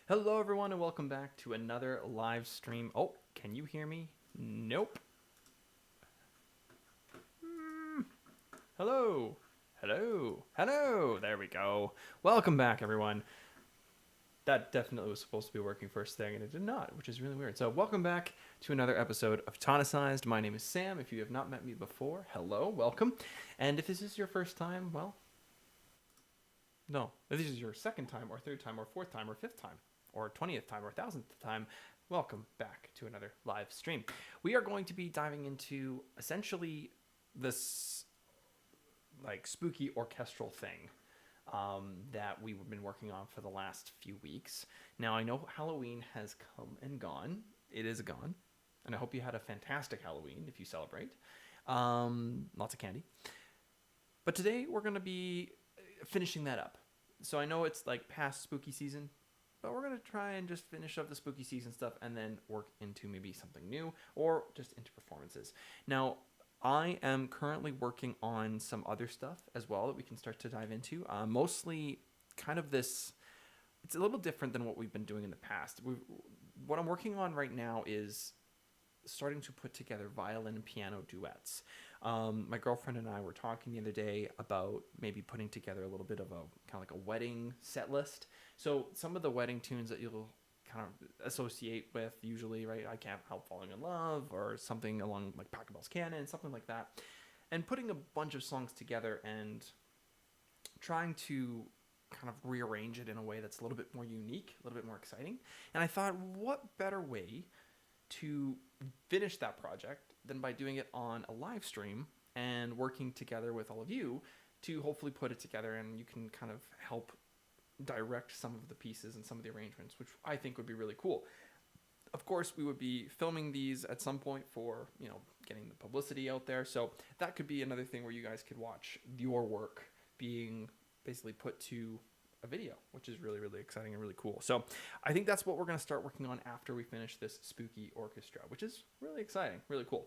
Hello, everyone, and welcome back to another live stream. Oh, can you hear me? Nope. Hello. Hello. Hello. There we go. Welcome back, everyone. That definitely was supposed to be working first thing, and it did not, which is really weird. So, welcome back to another episode of Tonicized. My name is Sam. If you have not met me before, hello, welcome. And if this is your first time, well, no. If this is your second time, or third time, or fourth time, or fifth time, or 20th time, or 1000th time, welcome back to another live stream. We are going to be diving into essentially this like spooky orchestral thing that we've been working on for the last few weeks. Now, I know Halloween has come and gone. It is gone. And I hope you had a fantastic Halloween if you celebrate. Lots of candy. But today we're going to be finishing that up. So I know it's like past spooky season, but we're going to try and just finish up the spooky season stuff and then work into maybe something new or just into performances. Now, I am currently working on some other stuff as well that we can start to dive into. Mostly kind of this, it's a little different than what we've been doing in the past. What I'm working on right now is starting to put together violin and piano duets. My girlfriend and I were talking the other day about maybe putting together a little bit of a kind of like a wedding set list. So some of the wedding tunes that you'll kind of associate with usually, right? I Can't Help Falling in Love or something along like Pachelbel's Canon, something like that. And putting a bunch of songs together and trying to kind of rearrange it in a way that's a little bit more unique, a little bit more exciting. And I thought, what better way to finish that project than by doing it on a live stream and working together with all of you to hopefully put it together, and you can kind of help direct some of the pieces and some of the arrangements, which I think would be really cool. Of course, we would be filming these at some point for, getting the publicity out there. So that could be another thing where you guys could watch your work being basically put to a video, which is really, really exciting and really cool. So I think that's what we're going to start working on after we finish this spooky orchestra, which is really exciting, really cool.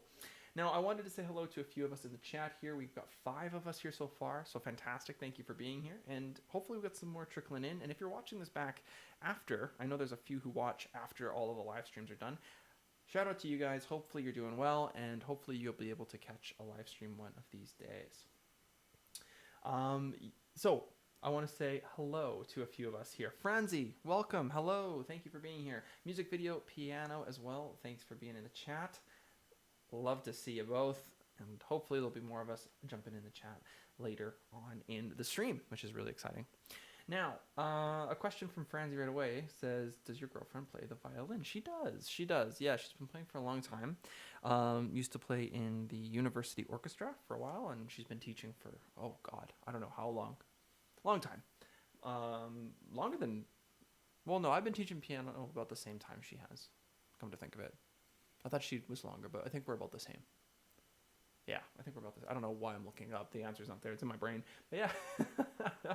Now, I wanted to say hello to a few of us in the chat here. We've got 5 of us here so far, so fantastic. Thank you for being here, and hopefully we've got some more trickling in. And if you're watching this back after, I know there's a few who watch after all of the live streams are done. Shout out to you guys. Hopefully you're doing well, and hopefully you'll be able to catch a live stream one of these days. So I want to say hello to a few of us here. Franzi, welcome. Hello. Thank you for being here. Music video, piano as well. Thanks for being in the chat. Love to see you both, and hopefully there'll be more of us jumping in the chat later on in the stream, which is really exciting. Now, a question from Franzi right away says, does your girlfriend play the violin? She does. She does. Yeah, she's been playing for a long time. Used to play in the university orchestra for a while, and she's been teaching for, oh God, I don't know how long. Long time. Longer than, well, no, I've been teaching piano about the same time she has, come to think of it. I thought she was longer, but I think we're about the same. Yeah, I think we're about the same. I don't know why I'm looking up. The answer's not there. It's in my brain. But yeah.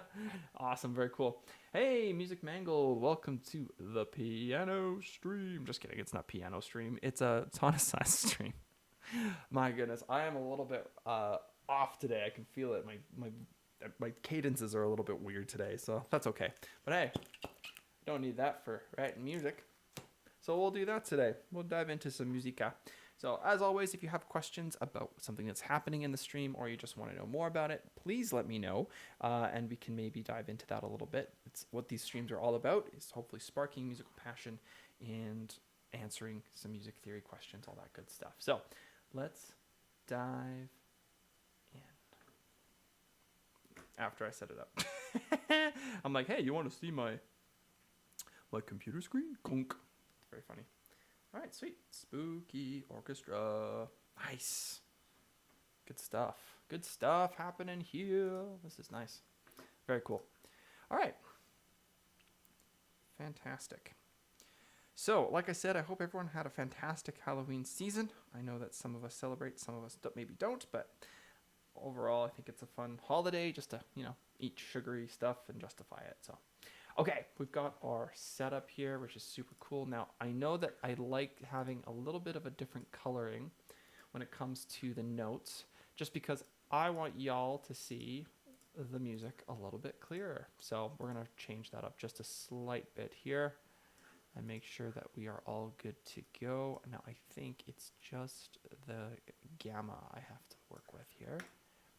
Awesome. Very cool. Hey, Music Mangle. Welcome to the piano stream. Just kidding. It's not piano stream. It's a Tonicized stream. My goodness. I am a little bit off today. I can feel it. My cadences are a little bit weird today, so that's okay. But hey, don't need that for writing music. So we'll do that today. We'll dive into some musica. So as always, if you have questions about something that's happening in the stream, or you just want to know more about it, please let me know, and we can maybe dive into that a little bit. It's what these streams are all about, is hopefully sparking musical passion and answering some music theory questions, all that good stuff. So let's dive in. After I set it up. I'm like, hey, you want to see my computer screen? Conk. Very funny. All right, sweet. Spooky orchestra. Nice. Good stuff. Good stuff happening here. This is nice. Very cool. All right. Fantastic. So, like I said, I hope everyone had a fantastic Halloween season. I know that some of us celebrate, some of us maybe don't, but overall, I think it's a fun holiday just to, eat sugary stuff and justify it. So, okay, we've got our setup here, which is super cool. Now, I know that I like having a little bit of a different coloring when it comes to the notes, just because I want y'all to see the music a little bit clearer. So we're going to change that up just a slight bit here. and make sure that we are all good to go. Now, I think it's just the gamma I have to work with here.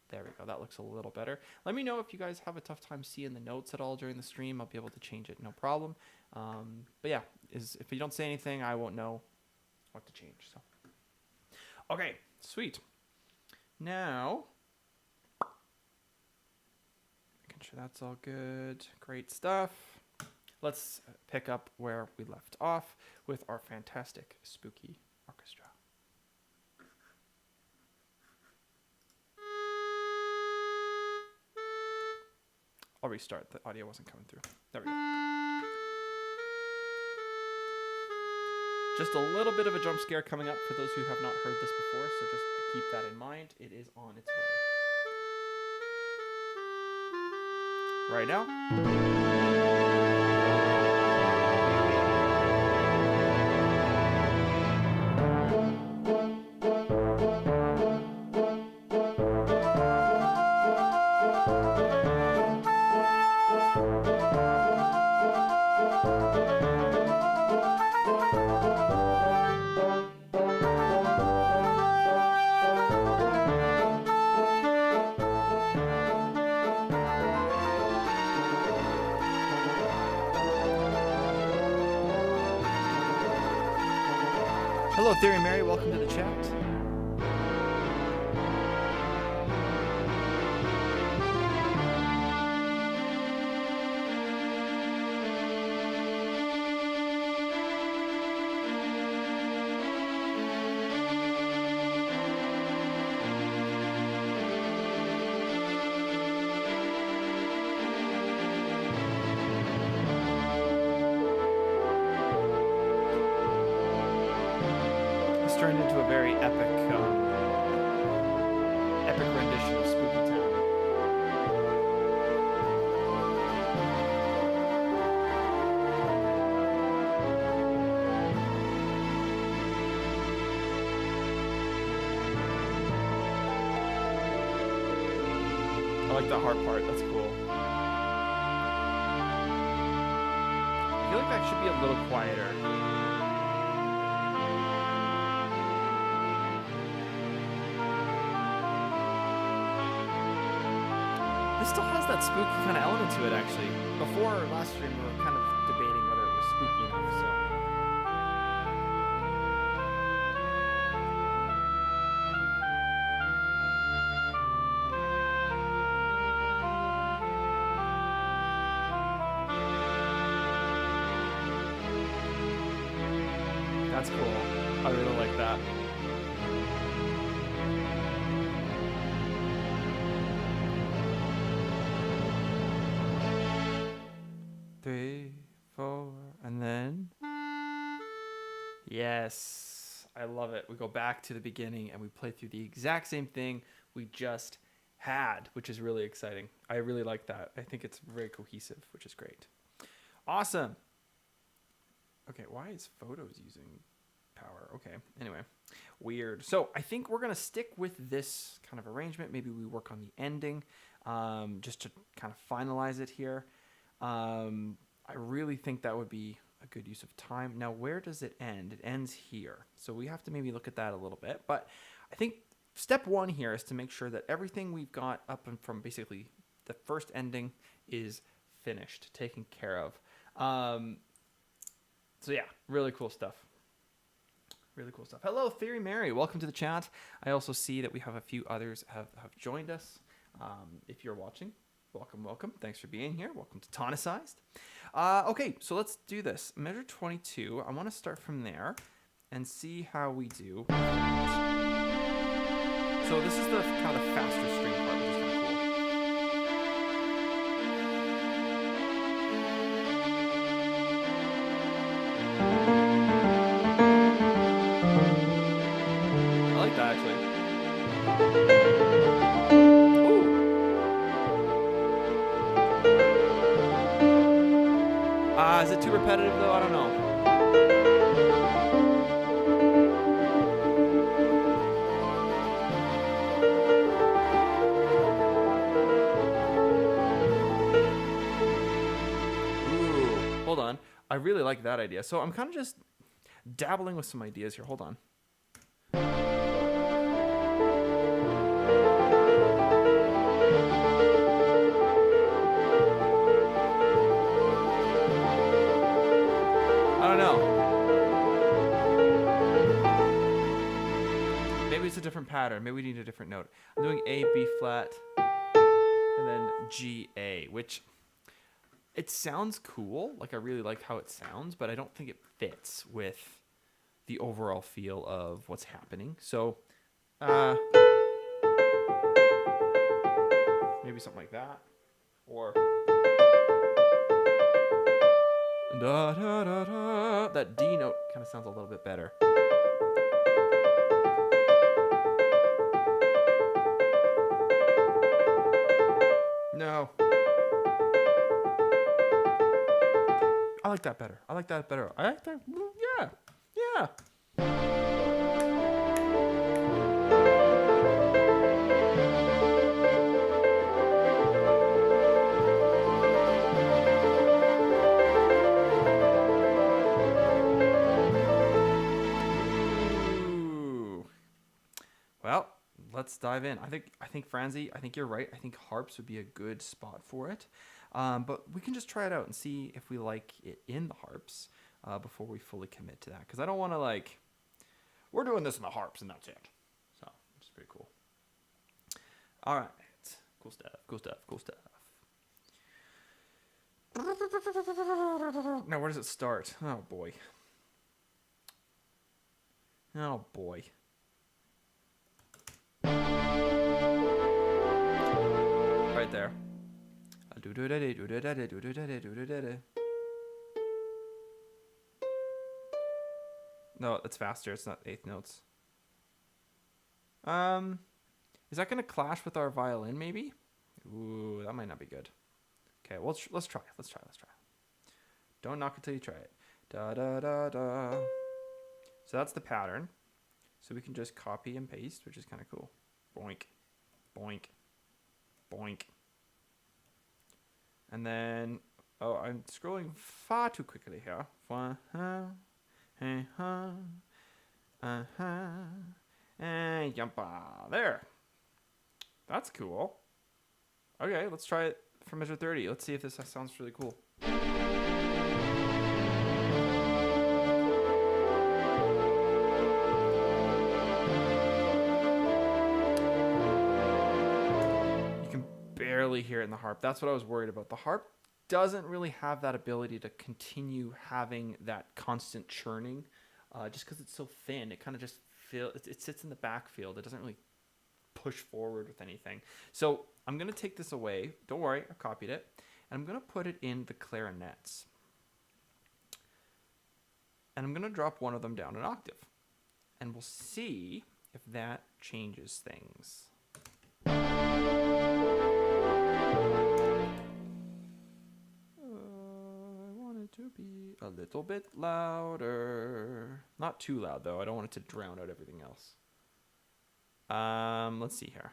There we go. That looks a little better. Let me know if you guys have a tough time seeing the notes at all during the stream. I'll be able to change it, no problem. But yeah, if you don't say anything, I won't know what to change. So, okay, sweet. Now, making sure that's all good. Great stuff. Let's pick up where we left off with our fantastic spooky orchestra. I'll restart. The audio wasn't coming through. There we go. Just a little bit of a jump scare coming up for those who have not heard this before, so just keep that in mind. It is on its way. Right now. Hello, Theory Mary. Welcome to the chat. Turned into a very epic rendition of Spooky Town. I like the hard part. That's cool. I feel like that should be a little quieter. Still has that spooky kind of element to it, actually. Before last stream, we were kind of debating whether it was spooky enough, so. That's cool. I really like that. 3, 4, and then yes, I love it. We go back to the beginning and we play through the exact same thing we just had, which is really exciting. I really like that. I think it's very cohesive, which is great. Awesome. Okay, why is photos using power? Okay, anyway, weird. So I think we're gonna stick with this kind of arrangement. Maybe we work on the ending, just to kind of finalize it here. I really think that would be a good use of time. Now, where does it end? It ends here. So we have to maybe look at that a little bit. But I think step one here is to make sure that everything we've got up and from basically the first ending is finished, taken care of. So yeah, really cool stuff. Really cool stuff. Hello, Theory Mary. Welcome to the chat. I also see that we have a few others have joined us. If you're watching, welcome, welcome. Thanks for being here. Welcome to Tonicized. Okay, so let's do this. Measure 22. I want to start from there and see how we do. So this is the kind of the faster string part, which is kind of cool. I like that actually. Is it too repetitive though? I don't know. Ooh, hold on. I really like that idea. So I'm kind of just dabbling with some ideas here. Hold on. I don't know. Maybe it's a different pattern. Maybe we need a different note. I'm doing A, B flat, and then G, A, which it sounds cool. Like I really like how it sounds, but I don't think it fits with the overall feel of what's happening. So maybe something like that. Or da, da, da, da. That D note kind of sounds a little bit better. No. I like that better. I like that better. I like that. Yeah. Yeah. Ooh. Well, let's dive in. I think Franzi, I think you're right. I think harps would be a good spot for it. But we can just try it out and see if we like it in the harps before we fully commit to that. Because I don't want to like, we're doing this in the harps and that's it. So it's pretty cool. All right. Cool stuff. Cool stuff. Cool stuff. Now, where does it start? Oh, boy. Oh, boy. Right there. No, it's faster. It's not eighth notes. Is that going to clash with our violin, maybe? Ooh, that might not be good. Okay, well, let's try. Let's try. Don't knock until you try it. Da da da da. So that's the pattern. So we can just copy and paste, which is kind of cool. Boink, boink, boink. And then, oh, I'm scrolling far too quickly here. And there. That's cool. Okay, let's try it for measure 30. Let's see if this sounds really cool. Barely hear it in the harp. That's what I was worried about. The harp doesn't really have that ability to continue having that constant churning just because it's so thin. It kind of just it sits in the backfield. It doesn't really push forward with anything. So I'm going to take this away. Don't worry, I copied it. And I'm going to put it in the clarinets. And I'm going to drop one of them down an octave. And we'll see if that changes things. To be a little bit louder. Not too loud though. I don't want it to drown out everything else. Let's see here.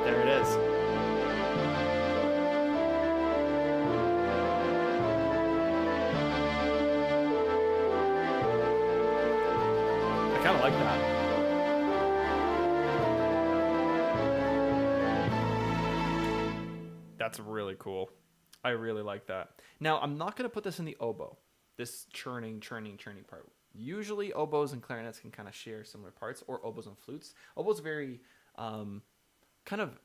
There it is. I kind of like that. That's really cool. I really like that. Now, I'm not going to put this in the oboe, this churning part. Usually, oboes and clarinets can kind of share similar parts, or oboes and flutes. Oboe's very kind of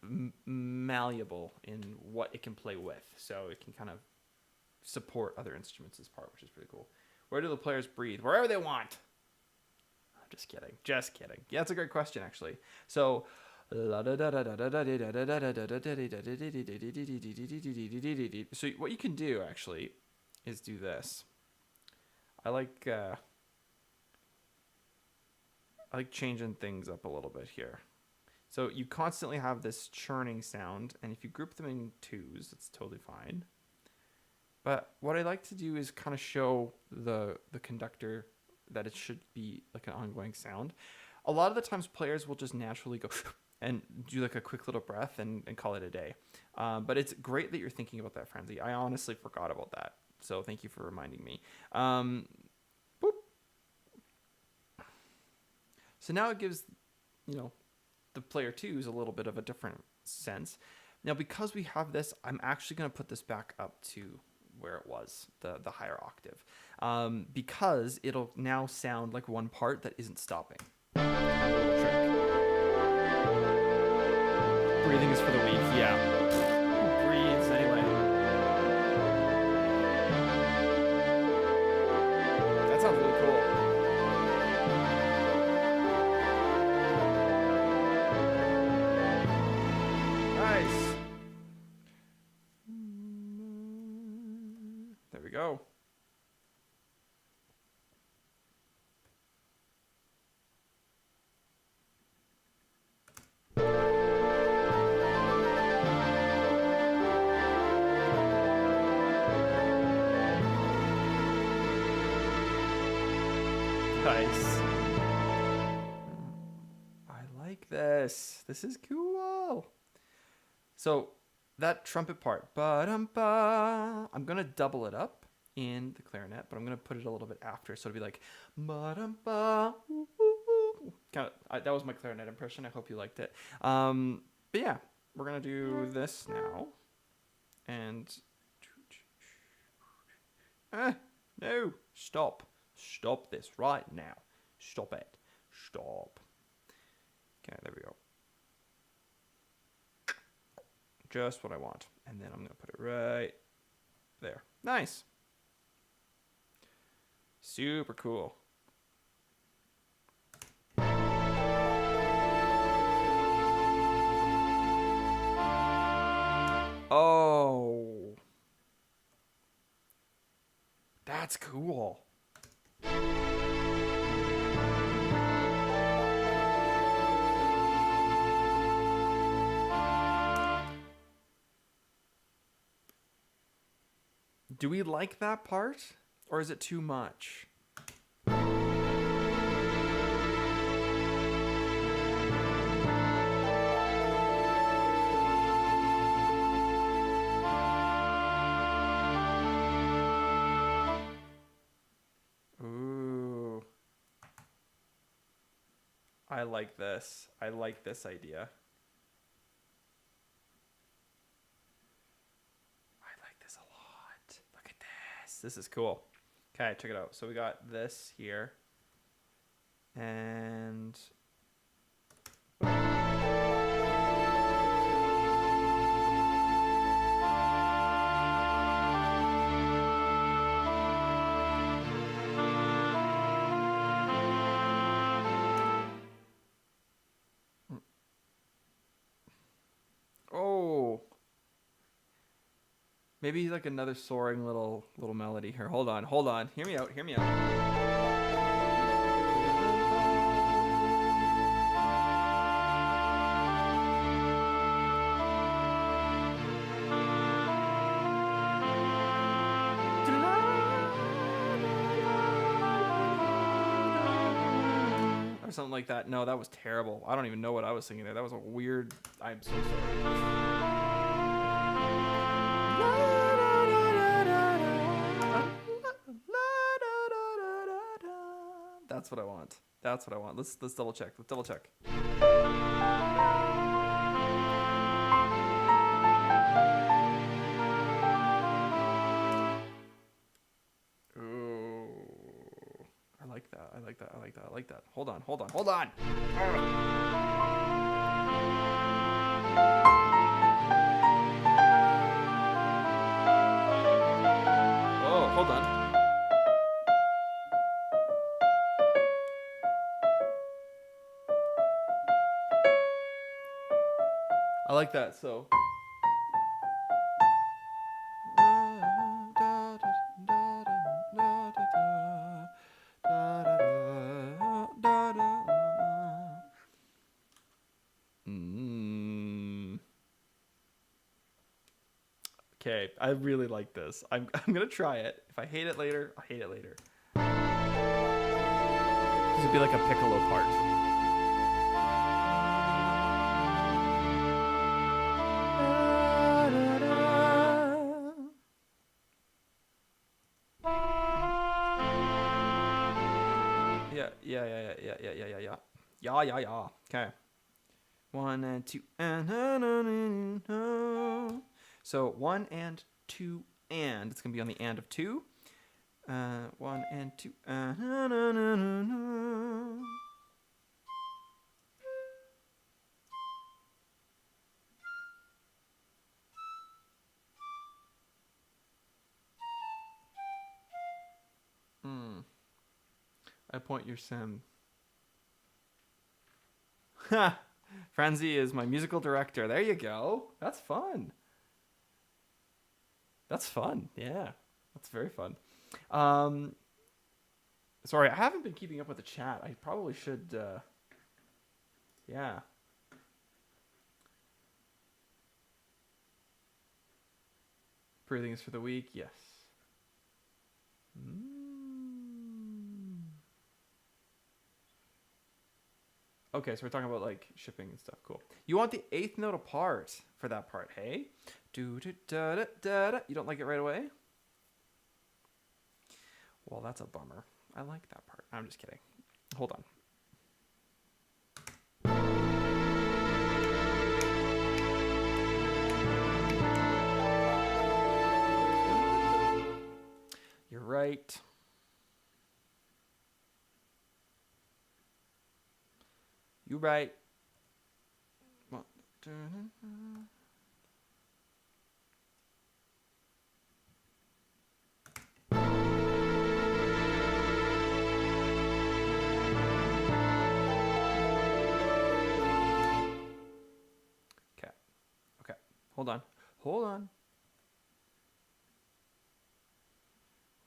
malleable in what it can play with, so it can kind of support other instruments as part, which is pretty cool. Where do the players breathe? Wherever they want. I'm just kidding. Just kidding. Yeah, that's a great question, actually. So... So what you can do actually is do this. I like changing things up a little bit here. So you constantly have this churning sound, and if you group them in twos, it's totally fine. But what I like to do is kind of show the conductor that it should be like an ongoing sound. A lot of the times players will just naturally go and do like a quick little breath and call it a day. But it's great that you're thinking about that, Frenzy. I honestly forgot about that. So thank you for reminding me. Boop. So now it gives, the player twos a little bit of a different sense. Now, because we have this, I'm actually going to put this back up to where it was, the higher octave, because it'll now sound like one part that isn't stopping. A little trick. Breathing is for the weak, yeah. Who breathes anyway? That sounds really cool. Nice. There we go. Nice. I like this. This is cool. So that trumpet part, ba-dum-ba, I'm going to double it up in the clarinet, but I'm going to put it a little bit after. So it'll be like, ba-dum-ba, that was my clarinet impression. I hope you liked it. But yeah, we're going to do this now. And no, stop. Stop this right now. Stop it. Stop. Okay, there we go. Just what I want. And then I'm going to put it right there. Nice. Super cool. Oh. That's cool. Do we like that part? Or is it too much? Ooh. I like this. I like this idea. This is cool. Okay, check it out. So we got this here. And oh. Maybe like another soaring little melody here. Hold on. Hear me out. Or something like that. No, that was terrible. I don't even know what I was singing there. That was a weird. I'm so sorry. That's what I want. Let's double check. Ooh. I like that. Hold on. Oh, hold on. I like that, so. Okay, I really like this. I'm gonna try it. If I hate it later, I'll hate it later. This would be like a piccolo part. Yeah. Okay. 1 and 2 and so 1 and 2 and it's gonna be on the and of 2. 1 and 2 I point your sim. Ha! Franzi is my musical director. There you go. That's fun. That's fun. Yeah. That's very fun. Sorry, I haven't been keeping up with the chat. I probably should yeah. Breathing is for the weak. Yes. Okay, so we're talking about like shipping and stuff. Cool. You want the 8th note apart for that part, hey? Do da da da da. You don't like it right away? Well, that's a bummer. I like that part. I'm just kidding. Hold on. You're right. You right. Okay. Hold on.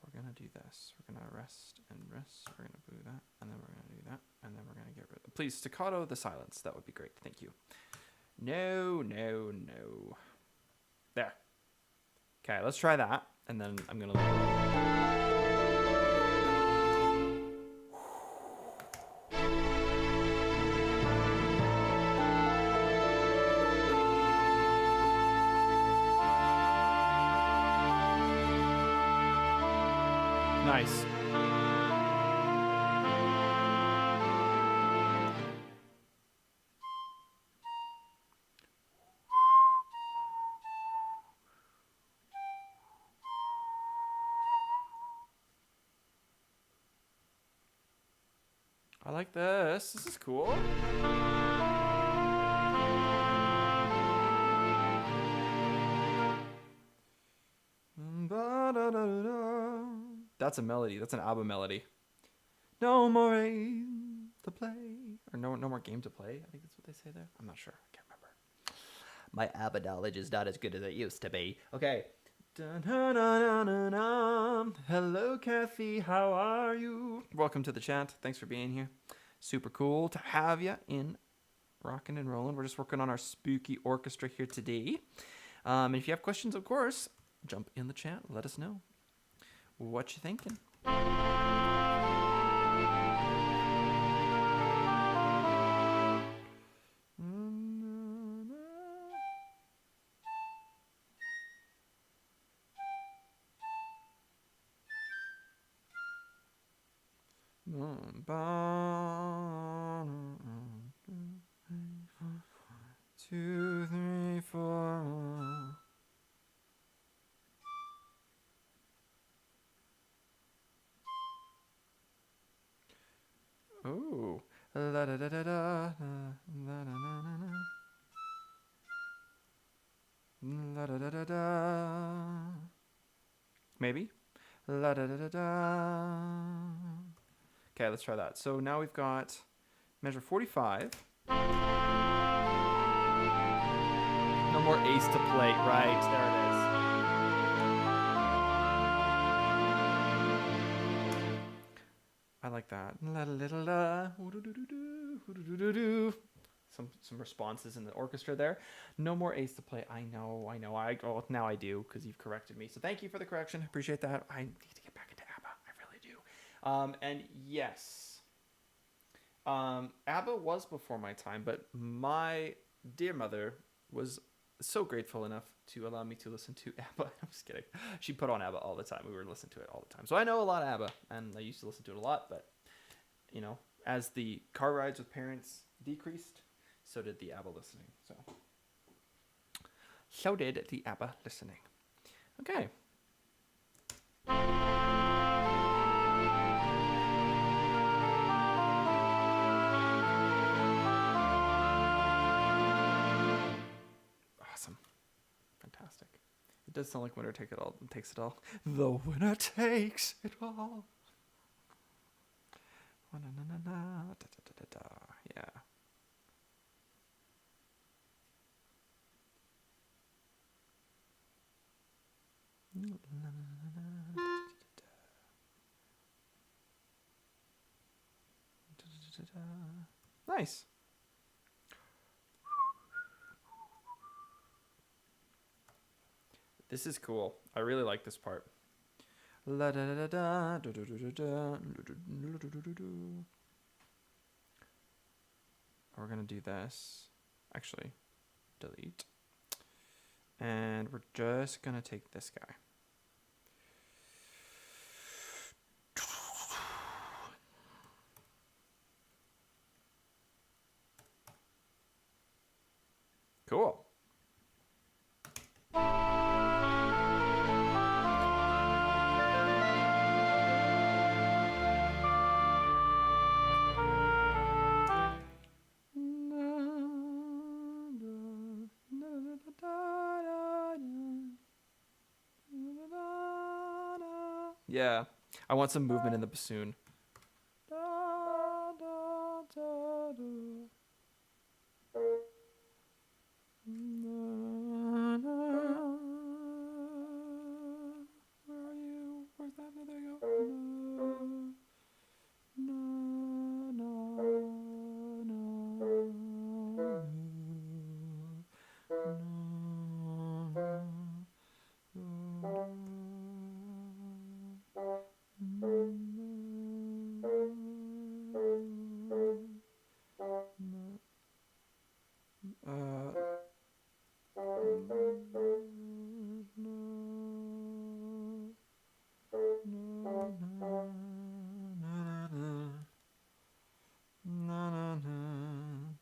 We're gonna do this. We're gonna rest and rest. We're gonna do that, and then we're gonna do that, and then we're gonna get rid of. Please staccato the silence. That would be great. Thank you. No. There. Okay, let's try that, and then I'm gonna. Nice. I like this. This is cool. That's a melody. That's an ABBA melody. No more game to play. Or no more game to play. I think that's what they say there. I'm not sure. I can't remember. My ABBA knowledge is not as good as it used to be. Okay. Hello, Kathy. How are you? Welcome to the chat. Thanks for being here. Super cool to have you in rocking and rolling. We're just working on our spooky orchestra here today. And if you have questions, of course, jump in the chat. Let us know what you thinking. Two, three, four. Oh, la da da da da, la da da la da da da da. Maybe. La da da da da. Okay, let's try that. So now we've got measure 45. No more ace to play. Right, there it is. I like that. Some responses in the orchestra there. No more ace to play. I know. Now I do, because you've corrected me. So thank you for the correction. Appreciate that. I need to get back into ABBA. I really do. And yes, ABBA was before my time, but my dear mother was so grateful enough to allow me to listen to ABBA. I'm just kidding. She put on ABBA all the time. We were listening to it all the time. So I know a lot of ABBA, and I used to listen to it a lot, but you know, as the car rides with parents decreased, so did the ABBA listening. So did the ABBA listening. Okay. Awesome. Fantastic. It does sound like Winner Takes It All. Takes it all. The winner takes it all. Yeah. Nice. This is cool. I really like this part. La da da da da da. We're gonna do this. Actually, delete. And we're just gonna take this guy. Cool. Yeah, I want some movement in the bassoon. Where are you? Where's that? There you go.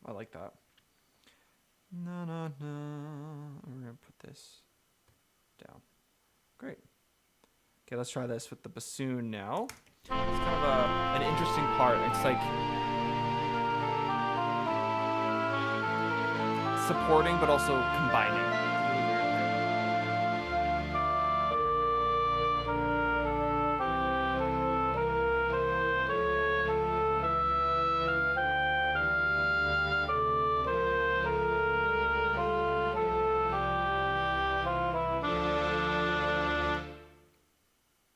I like that. We're gonna put this down. Great. Okay, let's try this with the bassoon now. It's kind of an interesting part. It's like supporting but also combining.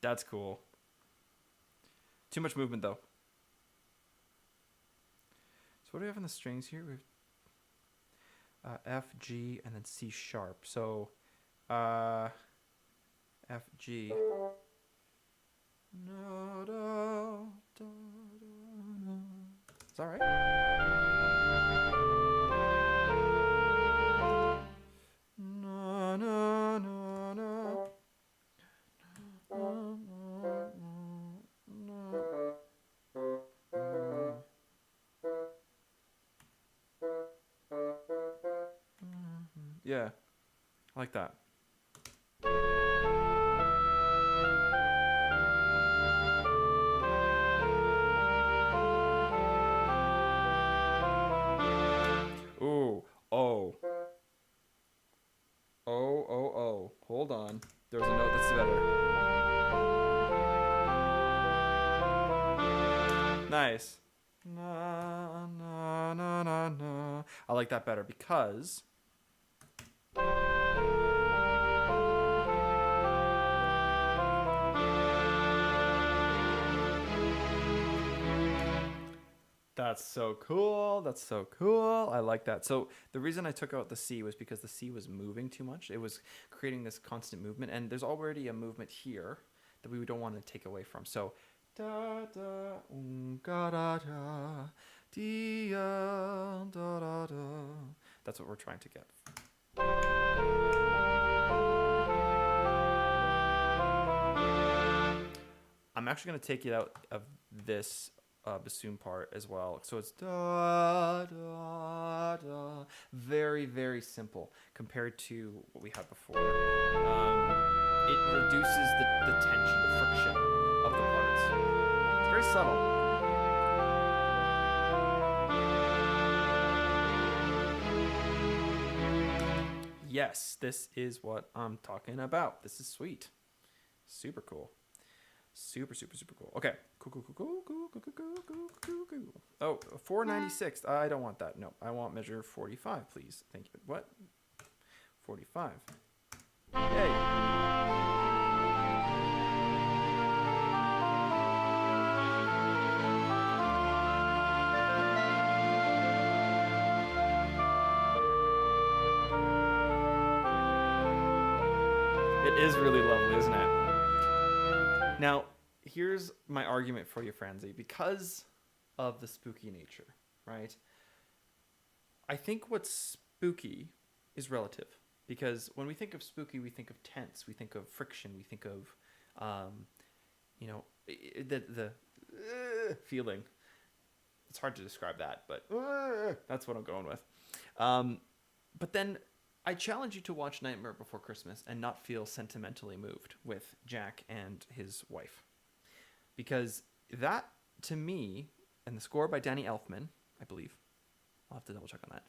That's cool. Too much movement though. So what do we have in the strings here? We have F, G, and then C sharp. So F, G. No, no, no, no. Is that right? No, no, no, no. Yeah, I like that. Ooh, oh. Oh. Hold on. There's a note that's better. Nice. Na, na, na, na, na. I like that better because that's so cool. That's so cool. I like that. So the reason I took out the C was because the C was moving too much. It was creating this constant movement, and there's already a movement here that we don't want to take away from. So da da ga da da dee da da da. That's what we're trying to get. I'm actually going to take it out of this bassoon part as well. So it's da da da, very very simple compared to what we had before. It reduces the tension, the friction of the parts. It's very subtle. Yes, this is what I'm talking about. This is sweet. Super cool. Super cool. Okay. Cool. Oh, 496. I don't want that. No, I want measure 45, please. Thank you. What? 45. Yay. It is really lovely, isn't it? Now, here's my argument for you, Franzi. Because of the spooky nature, right? I think what's spooky is relative. Because when we think of spooky, we think of tense, we think of friction, we think of, the feeling. It's hard to describe that, but that's what I'm going with. But then I challenge you to watch Nightmare Before Christmas and not feel sentimentally moved with Jack and his wife. Because that, to me, and the score by Danny Elfman, I believe, I'll have to double check on that,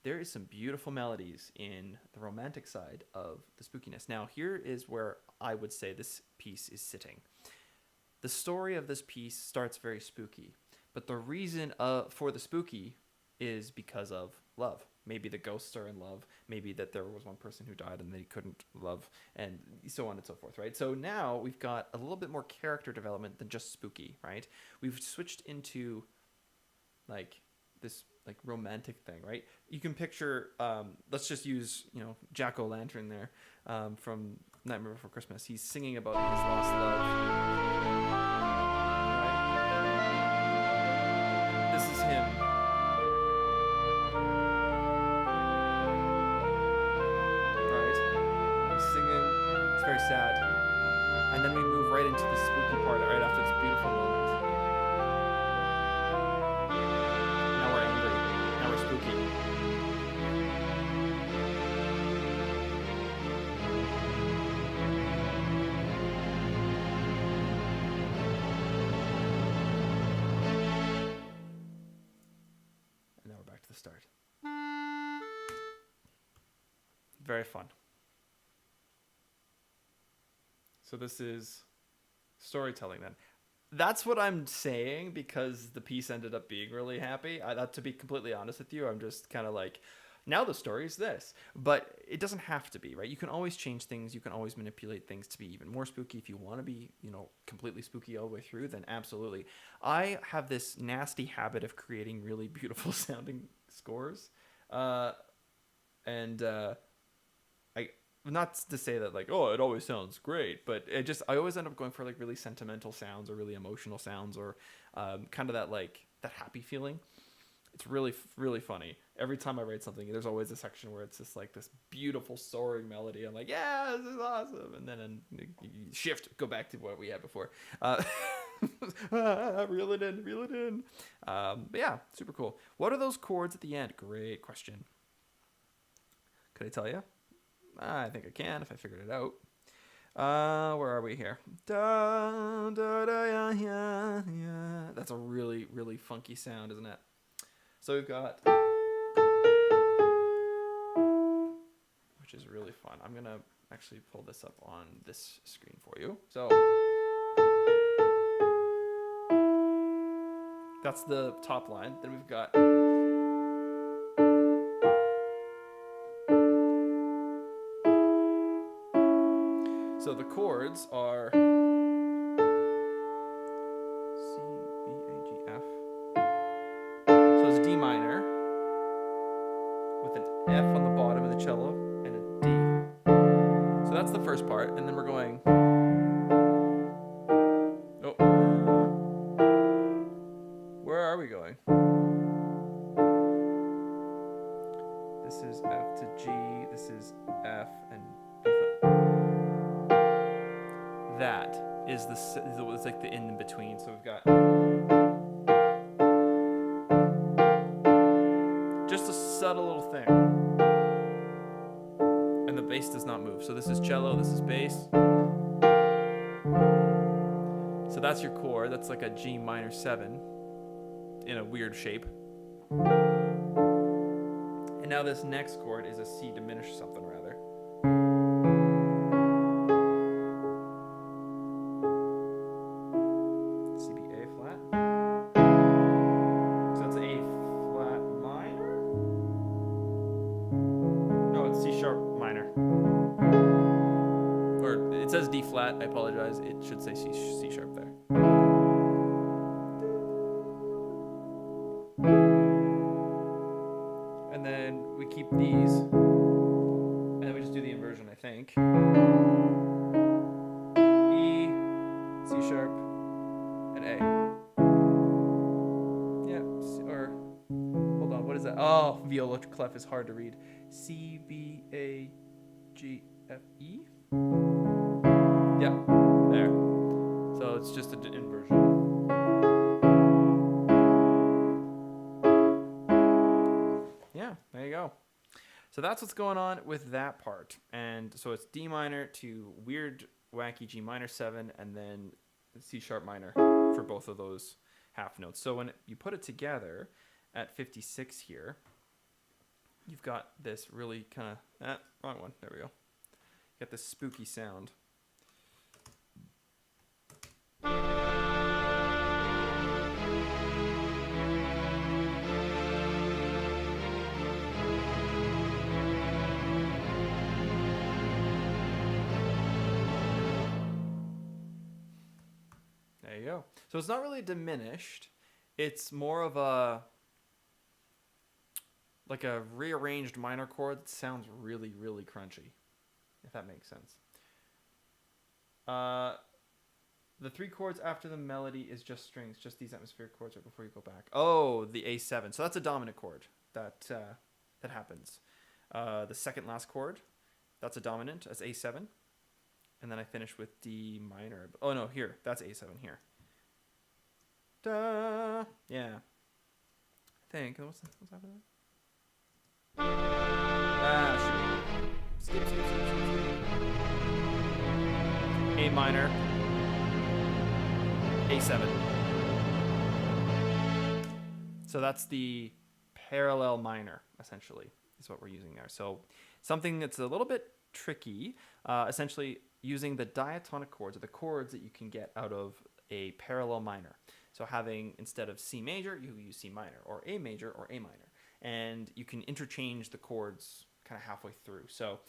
there is some beautiful melodies in the romantic side of the spookiness. Now, here is where I would say this piece is sitting. The story of this piece starts very spooky, but the reason for the spooky is because of love. Maybe the ghosts are in love. Maybe that there was one person who died and they couldn't love, and so on and so forth, right? So now we've got a little bit more character development than just spooky, right? We've switched into like this like romantic thing, right? You can picture, let's just use, Jack-o'-lantern there from Nightmare Before Christmas. He's singing about his lost love. Right? This is him. Right? He's singing. It's very sad. And then we move right into the spooky part right after this beautiful moment. Spooky. And now we're back to the start. Very fun. So this is storytelling then. That's what I'm saying because the piece ended up being really happy. To be completely honest with you, I'm just kind of like, now the story is this. But it doesn't have to be, right? You can always change things. You can always manipulate things to be even more spooky. If you want to be, completely spooky all the way through, then absolutely. I have this nasty habit of creating really beautiful sounding scores. Not to say that like, oh, it always sounds great, but I always end up going for like really sentimental sounds or really emotional sounds or kind of that happy feeling. It's really, really funny. Every time I write something, there's always a section where it's just like this beautiful soaring melody. I'm like, yeah, this is awesome. And then go back to what we had before. Reel it in. But yeah, super cool. What are those chords at the end? Great question. Could I tell you? I think I can if I figured it out. Where are we here? Da, da, da, yeah, yeah, yeah. That's a really, really funky sound, isn't it? So we've got, which is really fun. I'm going to actually pull this up on this screen for you. So that's the top line. Then we've got, so the chords are C, B, A, G, F. So it's D minor with an F on the bottom of the cello and a D. So that's the first part, and then we're going. Oh, where are we going? This is F to G. This is F and. That is it's like the in between. So we've got subtle little thing. And the bass does not move. So this is cello, this is bass. So that's your chord. That's like a G minor 7 in a weird shape. And now this next chord is a C diminished something rather. C, B, A flat. So that's A flat minor? No, it's C sharp minor. Or it says D flat, I apologize. It should say C sharp there. And then we keep these, and then we just do the inversion, I think. E, C sharp, and A. Yeah, or, hold on, what is that? Oh, viola clef is hard to read. C, B, A, G, F, E? Yeah, there. So it's just an inversion. Yeah, there you go. So that's what's going on with that part. And so it's D minor to weird, wacky G minor 7, and then C sharp minor for both of those half notes. So when you put it together at 56 here, you've got this really kind of, wrong one, there we go. You got this spooky sound. There you go. So it's not really diminished. It's more of a like a rearranged minor chord that sounds really, really crunchy, if that makes sense. The 3 chords after the melody is just strings, just these atmospheric chords right before you go back. Oh, the A7. So that's a dominant chord that happens. The second last chord, that's a dominant, that's A7. And then I finish with D minor. Oh no, here, that's A7 here. Da, yeah. I think, what's after that? Ah, shoot. Skip. A minor, A7. So that's the parallel minor, essentially, is what we're using there. So something that's a little bit tricky, essentially using the diatonic chords, or the chords that you can get out of a parallel minor. So having, instead of C major, you use C minor, or A major, or A minor. And you can interchange the chords kind of halfway through. So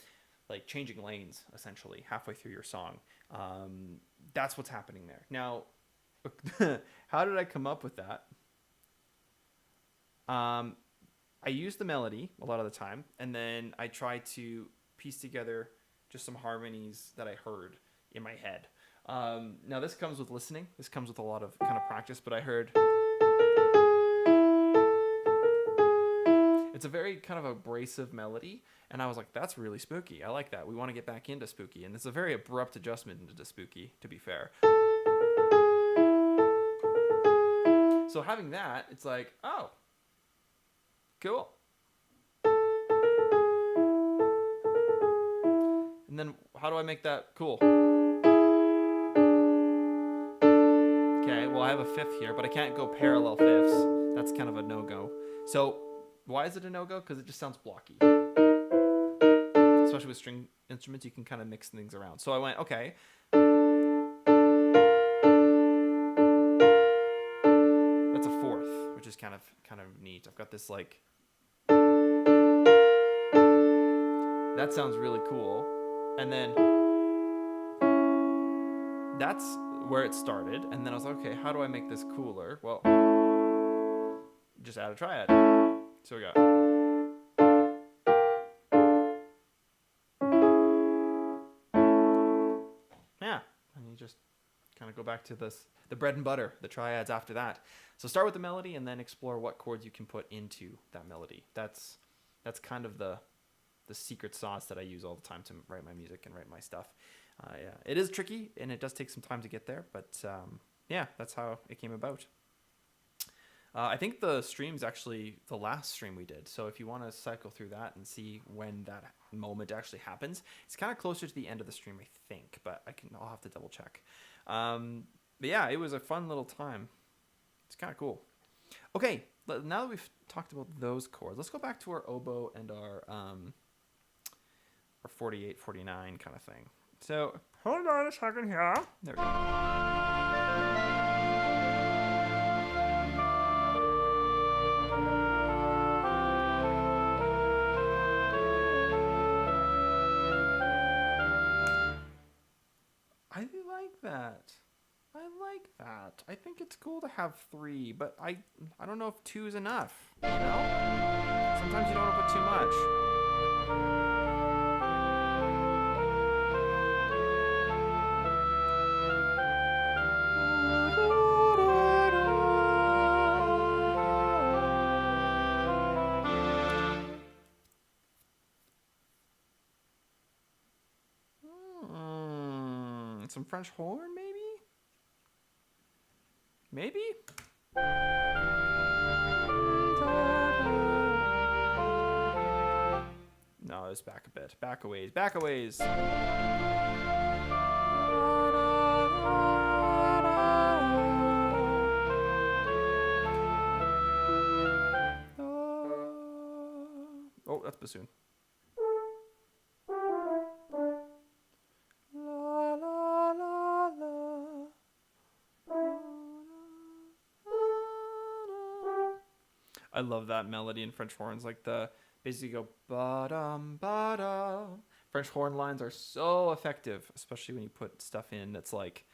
like changing lanes, essentially, halfway through your song. That's what's happening there. Now, how did I come up with that? I use the melody a lot of the time, and then I try to piece together just some harmonies that I heard in my head. Now this comes with listening. This comes with a lot of kind of practice, but I heard it's a very kind of abrasive melody, and I was like, that's really spooky. I like that. We want to get back into spooky, and it's a very abrupt adjustment into spooky, to be fair. So having that, it's like, oh, cool. And then how do I make that cool? Okay, well I have a fifth here, but I can't go parallel fifths. That's kind of a no-go. So why is it a no-go? Because it just sounds blocky. Especially with string instruments, you can kind of mix things around. So I went, okay. That's a fourth, which is kind of neat. I've got this like, that sounds really cool. And then that's where it started. And then I was like, okay, how do I make this cooler? Well, just add a triad. So we got. Yeah. And you just kind of go back to the bread and butter, the triads after that. So start with the melody and then explore what chords you can put into that melody. That's kind of the secret sauce that I use all the time to write my music and write my stuff. Yeah, it is tricky and it does take some time to get there, but yeah, that's how it came about. I think the stream's actually the last stream we did. So if you want to cycle through that and see when that moment actually happens, it's kind of closer to the end of the stream, I think. But I'll have to double check. But yeah, it was a fun little time. It's kind of cool. Okay, now that we've talked about those chords, let's go back to our oboe and our 48, 49 kind of thing. So hold on a second here. There we go. I like that. I like that. I think it's cool to have 3, but I don't know if 2 is enough. You know? Sometimes you don't want to put too much. Some French horn, maybe? Maybe? No, it's back a bit. Back a ways. Back a ways. Oh, that's bassoon. I love that melody in French horns. Like the basically go ba-dum, ba-dum. French horn lines are so effective, especially when you put stuff in that's like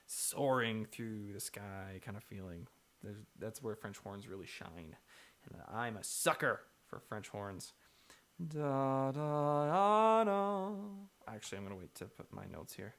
soaring through the sky kind of feeling. That's where French horns really shine. And I'm a sucker for French horns. Da, da, da, da. Actually, I'm going to wait to put my notes here.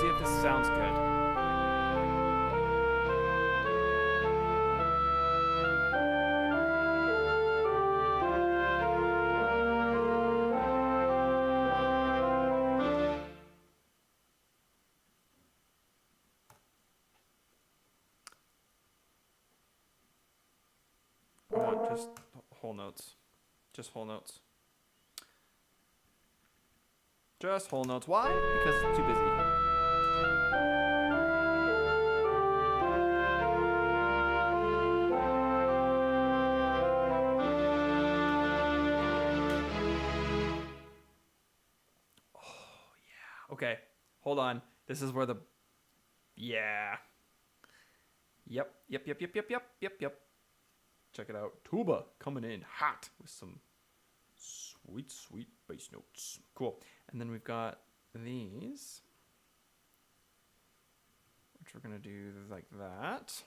See if this sounds good. I want just whole notes. Just whole notes. Just whole notes. Why? Because it's too busy. Oh, yeah. Okay. Hold on. This is where the... Yeah. Yep. Check it out. Tuba coming in hot with some sweet, sweet bass notes. Cool. And then we've got these, which we're going to do like that.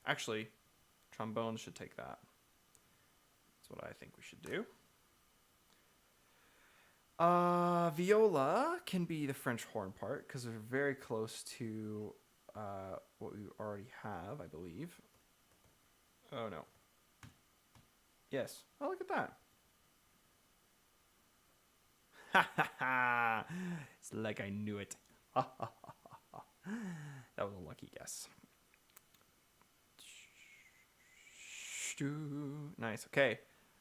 Actually, trombones should take that. That's what I think we should do. Viola can be the French horn part because they're very close to what we already have, I believe. Oh, no. Yes. Oh, look at that. Ha ha ha. It's like I knew it. Ha ha ha ha. That was a lucky guess. Nice. Okay.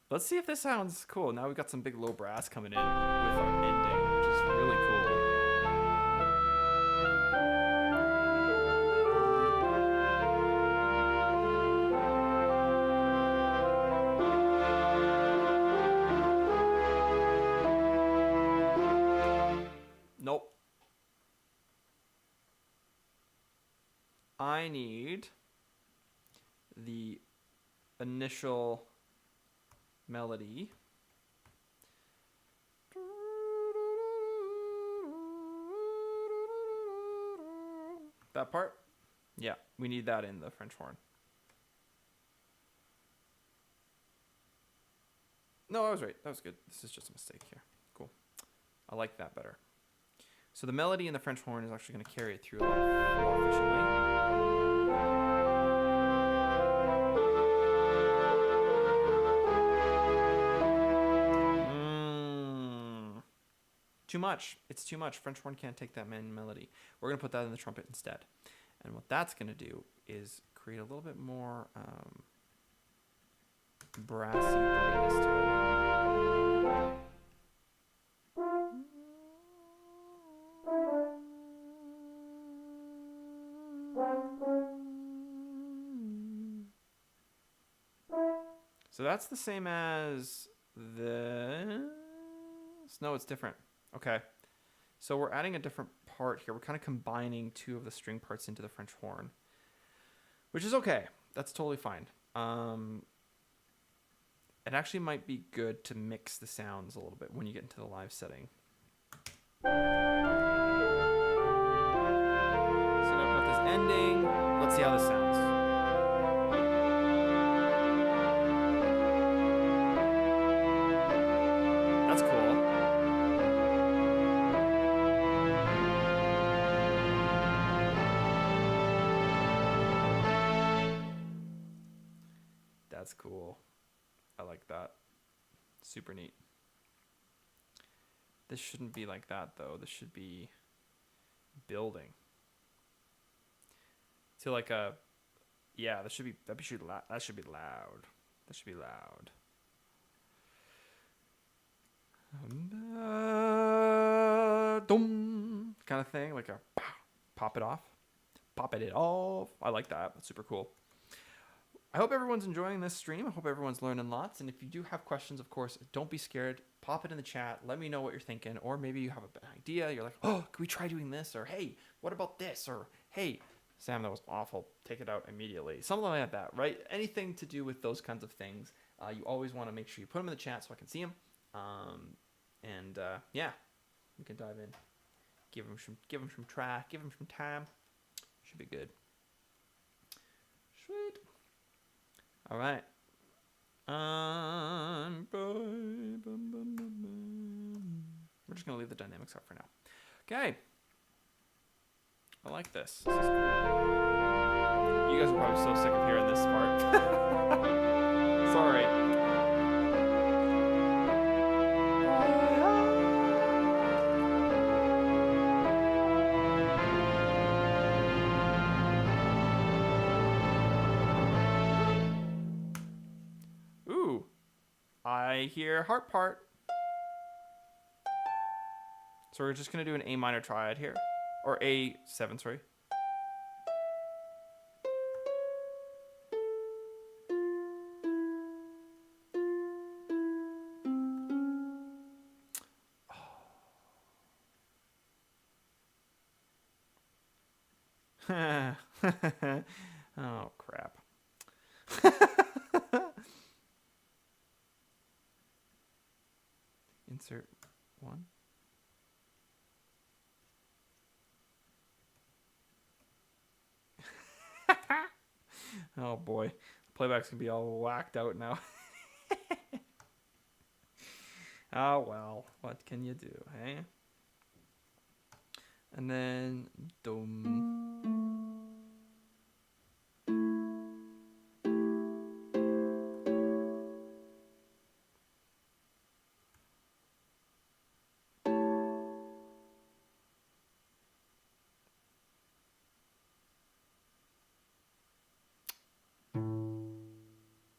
Let's see if this sounds cool. Now we've got some big low brass coming in with our ending, which is really cool. Nope. I need the initial melody. That part? Yeah, we need that in the French horn. No, I was right. That was good. This is just a mistake here. Cool. I like that better. So the melody in the French horn is actually going to carry it through a lot more efficiently. Too much. It's too much. French horn can't take that main melody. We're going to put that in the trumpet instead. And what that's going to do is create a little bit more brassy brightness to it. So that's the same as this. No, it's different. Okay. So we're adding a different part here. We're kind of combining two of the string parts into the French horn, which is okay. That's totally fine. It actually might be good to mix the sounds a little bit when you get into the live setting. So now I've got this ending. Let's see how this sounds. That's cool. That's cool. I like that. Super neat. This shouldn't be like that though. This should be building. To like a, yeah, that should be loud. That should be loud. That should be loud. Kind of thing, like a pop it off. Popping it off. I like that. That's super cool. I hope everyone's enjoying this stream. I hope everyone's learning lots. And if you do have questions, of course, don't be scared. Pop it in the chat. Let me know what you're thinking. Or maybe you have an idea. You're like, oh, can we try doing this? Or, hey, what about this? Or, hey, Sam, that was awful. Take it out immediately. Something like that, right? Anything to do with those kinds of things. You always want to make sure you put them in the chat so I can see them. Yeah, we can dive in. Give them some try. Give them some time. Should be good. Sweet. All right. We're just going to leave the dynamics up for now. Okay. I like this. This is cool. You guys are probably so sick of hearing this part. Sorry. Ooh. I hear harp part. So we're just going to do an A minor triad here. Or A7, sorry. Oh, crap. Insert one. Oh boy, playback's gonna be all whacked out now. Oh well, what can you do, hey? And then dum.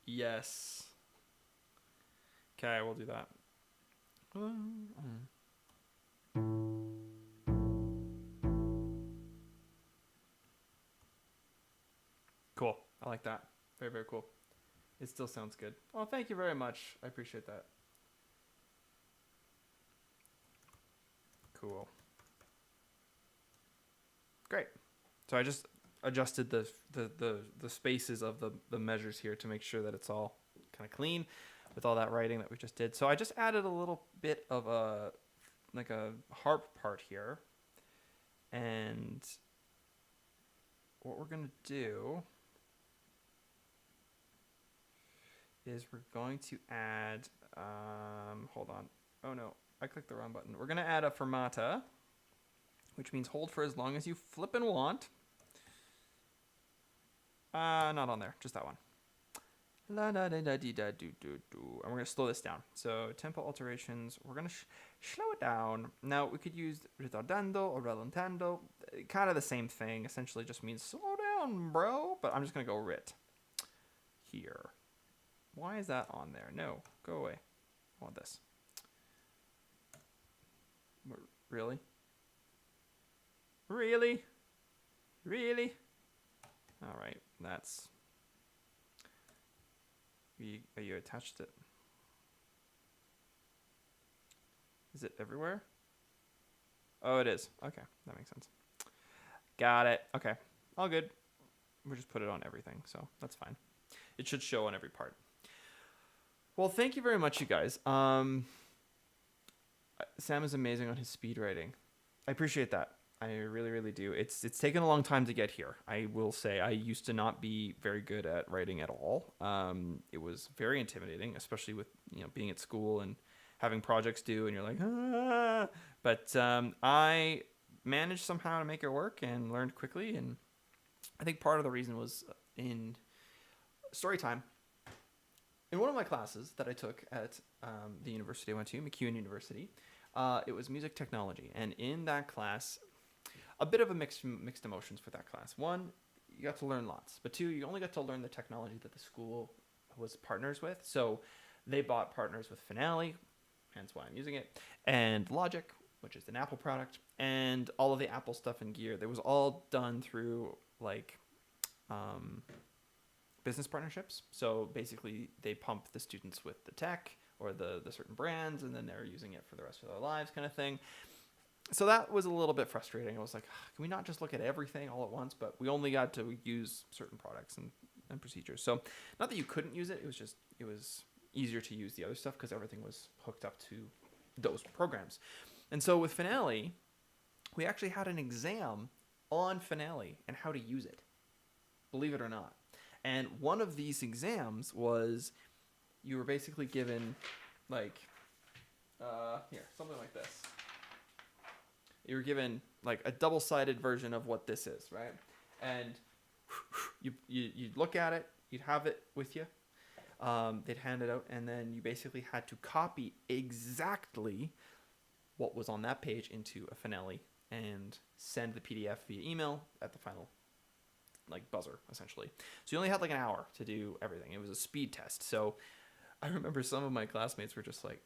Yes. Okay, we'll do that. Cool. I like that. Very, very cool. It still sounds good. Oh, thank you very much. I appreciate that. Cool. Great. So I just adjusted the spaces of the measures here to make sure that it's all kind of clean with all that writing that we just did. So I just added a little bit of a harp part here, and what we're going to do is we're going to add, hold on. Oh no, I clicked the wrong button. We're going to add a fermata, which means hold for as long as you flippin' want. Not on there, just that one. La da da da da do do do. And we're gonna slow this down. So tempo alterations. We're gonna slow it down. Now we could use retardando or rallentando. Kind of the same thing. Essentially, just means slow down, bro. But I'm just gonna go rit here. Why is that on there? No, go away. I want this. Really? Really? Really? All right, that's. You attached it? Is it everywhere? Oh, it is. Okay, that makes sense. Got it. Okay, all good. We'll just put it on everything, so that's fine. It should show on every part. Well, thank you very much, you guys. Sam is amazing on his speed writing. I appreciate that. I really, really do. It's taken a long time to get here. I will say I used to not be very good at writing at all. It was very intimidating, especially with being at school and having projects due, and you're like, ah. But I managed somehow to make it work and learned quickly. And I think part of the reason was in story time. In one of my classes that I took at the university I went to, McEwen University, it was music technology, and in that class. A bit of a mixed emotions for that class. One, you got to learn lots, but two, you only got to learn the technology that the school was partners with. So they bought partners with Finale, hence why I'm using it, and Logic, which is an Apple product, and all of the Apple stuff and gear. That was all done through like business partnerships. So basically, they pump the students with the tech or the certain brands, and then they're using it for the rest of their lives, kind of thing. So that was a little bit frustrating. I was like, can we not just look at everything all at once? But we only got to use certain products and procedures. So not that you couldn't use it. It was easier to use the other stuff because everything was hooked up to those programs. And so with Finale, we actually had an exam on Finale and how to use it, believe it or not. And one of these exams was you were basically given like, something like this. You were given like a double-sided version of what this is, right? And you'd look at it, you'd have it with you. They'd hand it out, and then you basically had to copy exactly what was on that page into a Finale and send the PDF via email at the final like buzzer, essentially. So you only had like an hour to do everything. It was a speed test. So I remember some of my classmates were just like,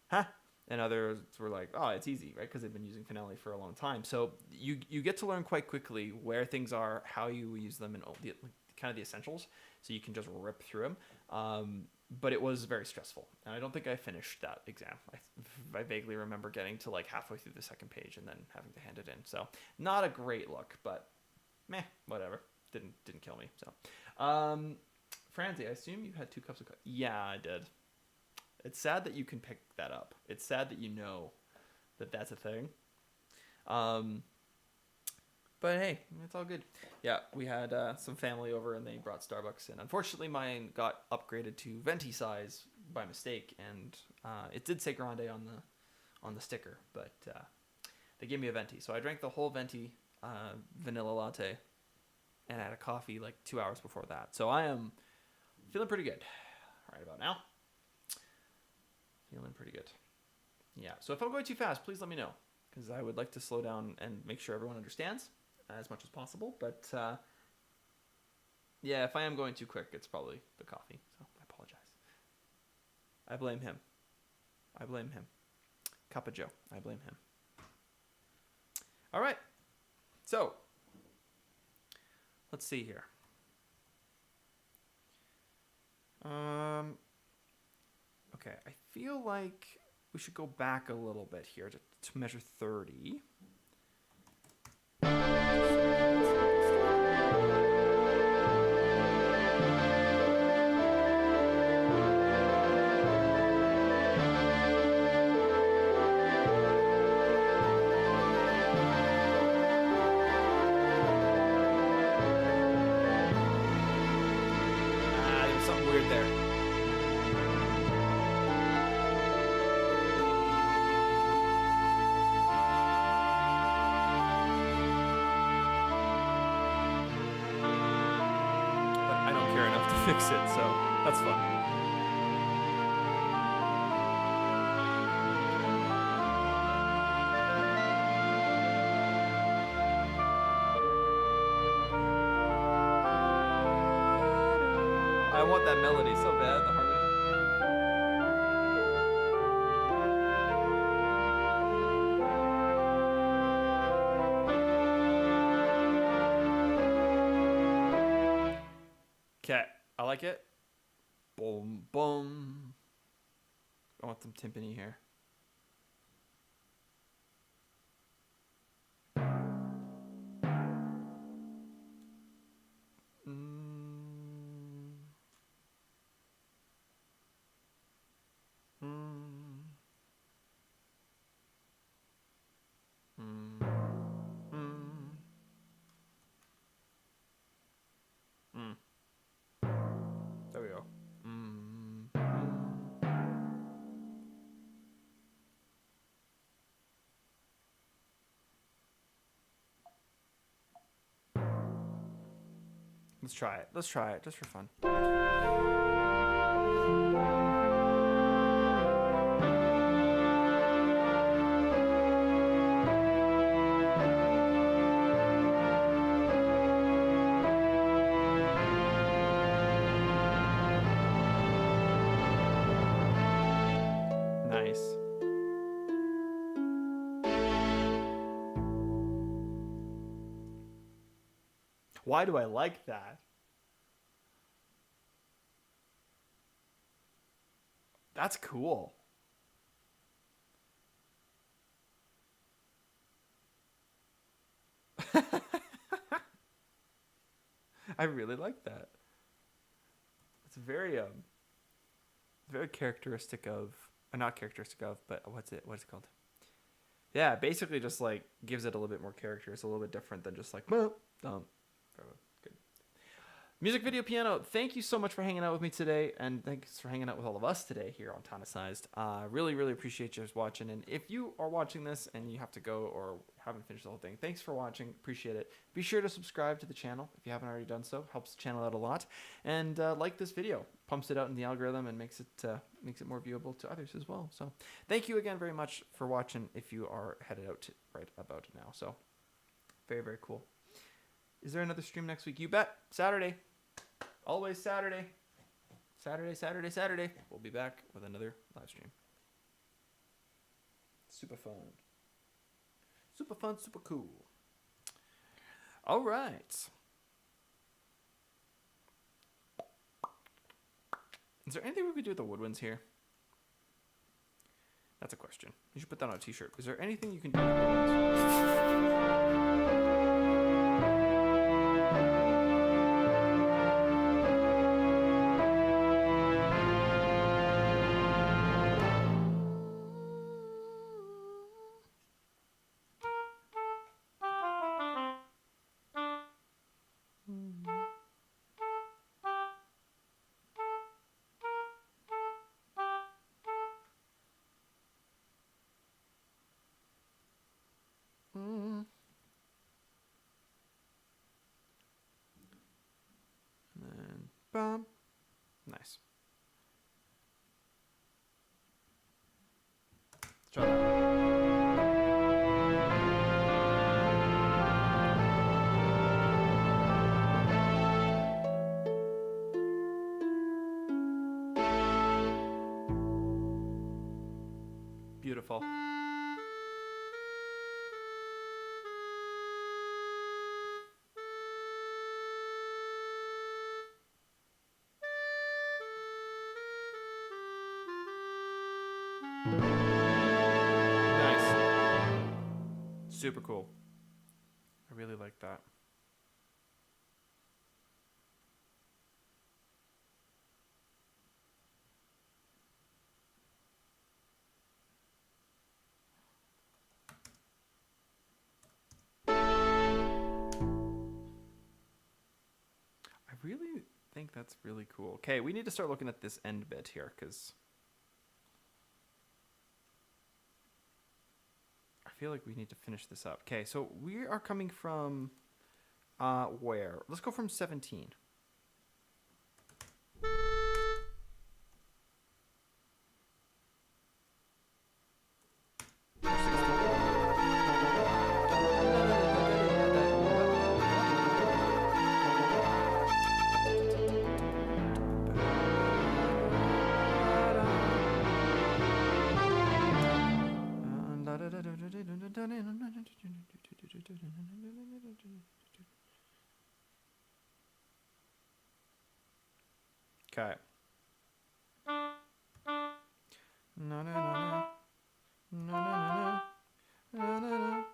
huh? And others were like, oh, it's easy, right? Because they've been using Finale for a long time. So you get to learn quite quickly where things are, how you use them, and kind of the essentials. So you can just rip through them. But it was very stressful. And I don't think I finished that exam. I vaguely remember getting to like halfway through the second page and then having to hand it in. So not a great look, but meh, whatever. Didn't kill me. So, Franzi, I assume you had 2 cups of coffee. Yeah, I did. It's sad that you can pick that up. It's sad that you know that that's a thing. But hey, it's all good. Yeah, we had some family over and they brought Starbucks in. Unfortunately, mine got upgraded to venti size by mistake, and it did say grande on the sticker, but they gave me a venti. So I drank the whole venti vanilla latte and had a coffee like 2 hours before that. So I am feeling pretty good right about now. Feeling pretty good. Yeah, so if I'm going too fast, please let me know, because I would like to slow down and make sure everyone understands as much as possible. But yeah, if I am going too quick, it's probably the coffee, so I apologize. I blame him. Kappa Joe, I blame him. All right, so let's see here. Okay, I feel like we should go back a little bit here to measure 30. fix it, so that's fun. I want that melody so bad, the harmony. Okay, I like it. Boom, boom. I want some timpani here. There we go. Let's try it. Let's try it just for fun. Nice. Why do I like that? That's cool. I really like that. It's very characteristic of, not characteristic of, but what's it called? Yeah, basically just like gives it a little bit more character. It's a little bit different than just like good. Music video piano, thank you so much for hanging out with me today, and thanks for hanging out with all of us today here on Tonicized. Really, really appreciate you guys watching, and if you are watching this and you have to go or haven't finished the whole thing, thanks for watching, appreciate it. Be sure to subscribe to the channel if you haven't already done so, helps the channel out a lot, and like this video, pumps it out in the algorithm and makes it more viewable to others as well. So thank you again very much for watching if you are headed out right about now. So very, very cool. Is there another stream next week? You bet. Saturday. Always Saturday. Saturday. We'll be back with another live stream. Super fun. Super fun, super cool. All right. Is there anything we could do with the woodwinds here? That's a question. You should put that on a t-shirt. Is there anything you can do with the woodwinds? Nice. Let's try that. Beautiful. Nice. Super cool. I really like that. I really think that's really cool. Okay, we need to start looking at this end bit here because I feel like we need to finish this up. Okay, so we are coming from where? Let's go from 17. Okay. No, no, no, no. No, no, no, no.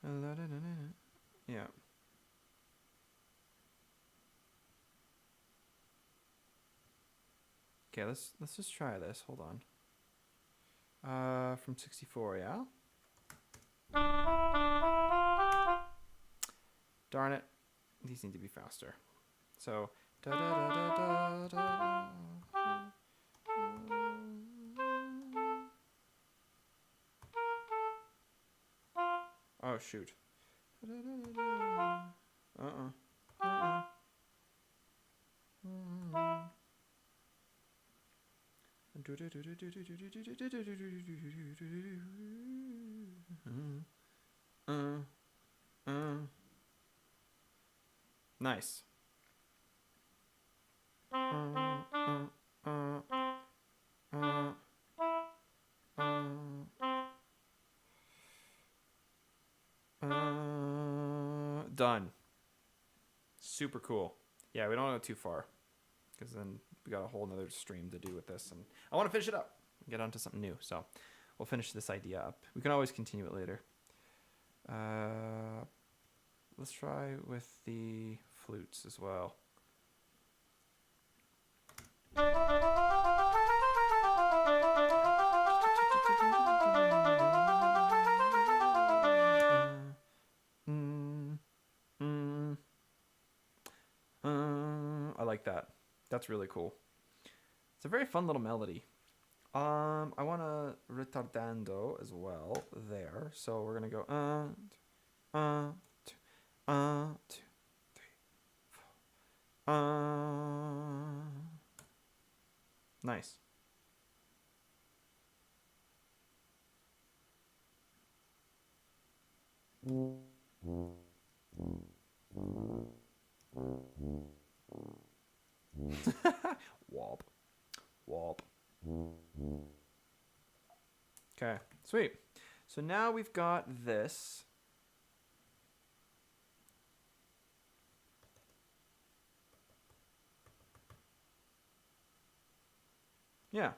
No, no, no. Yeah. Okay, let's just try this. Hold on. From 64, yeah? Darn it. These need to be faster. So, da da da da da da. Oh, shoot. Uh-uh. Uh-uh. Nice. Done. Super cool. Yeah, we don't want to go too far, because then we got a whole nother stream to do with this, and I want to finish it up and get onto something new. So we'll finish this idea up. We can always continue it later. Let's try with the flutes as well. I like that. That's really cool. It's a very fun little melody. I want a retardando as well there. So we're gonna go 2, 3, 4. Nice. Wop. Wop. Okay, sweet. So now we've got this. Yeah.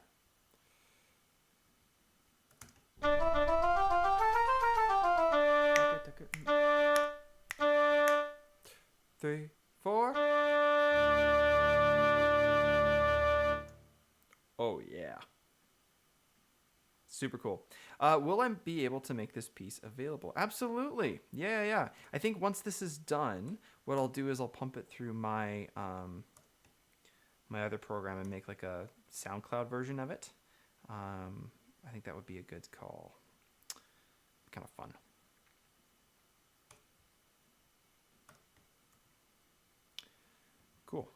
Three, 4. Oh, yeah. Super cool. Will I be able to make this piece available? Absolutely. Yeah, yeah. I think once this is done, what I'll do is I'll pump it through my my other program and make like a SoundCloud version of it. I think that would be a good call. Kind of fun. Cool.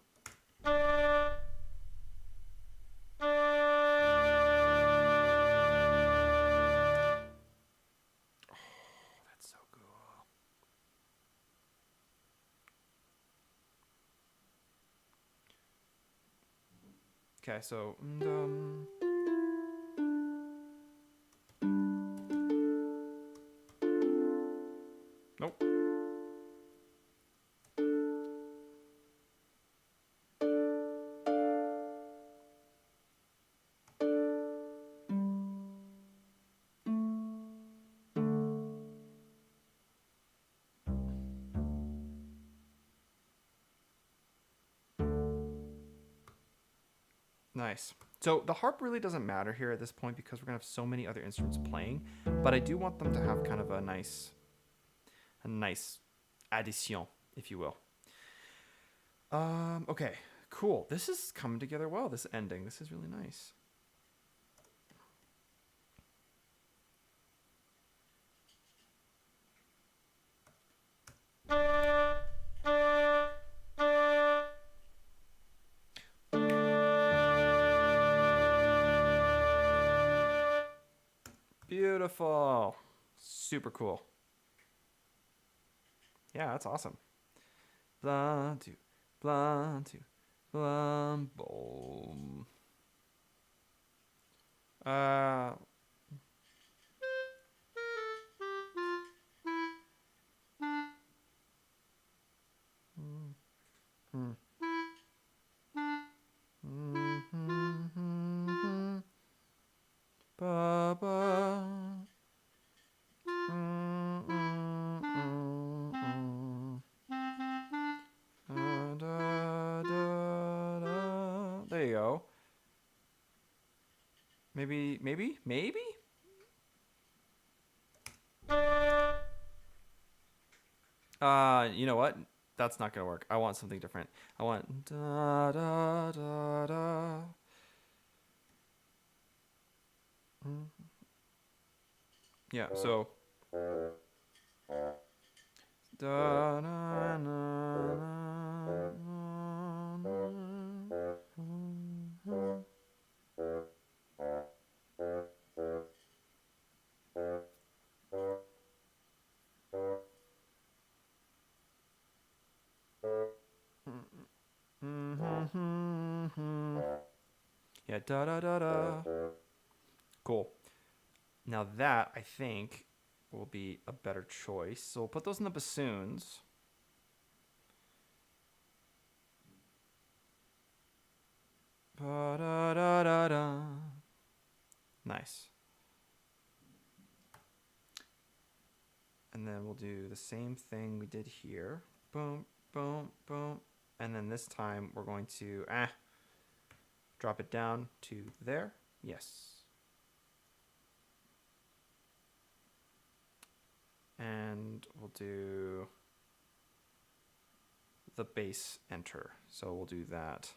Okay, so nope. Nice. So the harp really doesn't matter here at this point because we're gonna have so many other instruments playing, but I do want them to have kind of a nice addition, if you will. Okay, cool. This is coming together well, this ending. This is really nice. Beautiful. Super cool. Yeah, that's awesome. Blah, two, blah, two, blah, boom. Maybe? Maybe? You know what? That's not gonna work. I want something different. I want da da da da. Yeah, so da na na na. Yeah, da da da da. Cool. Now that, I think, will be a better choice. So we'll put those in the bassoons. Ba da da da da. Nice. And then we'll do the same thing we did here. Boom, boom, boom. And then this time we're going to drop it down to there. Yes. And we'll do the bass enter. So we'll do that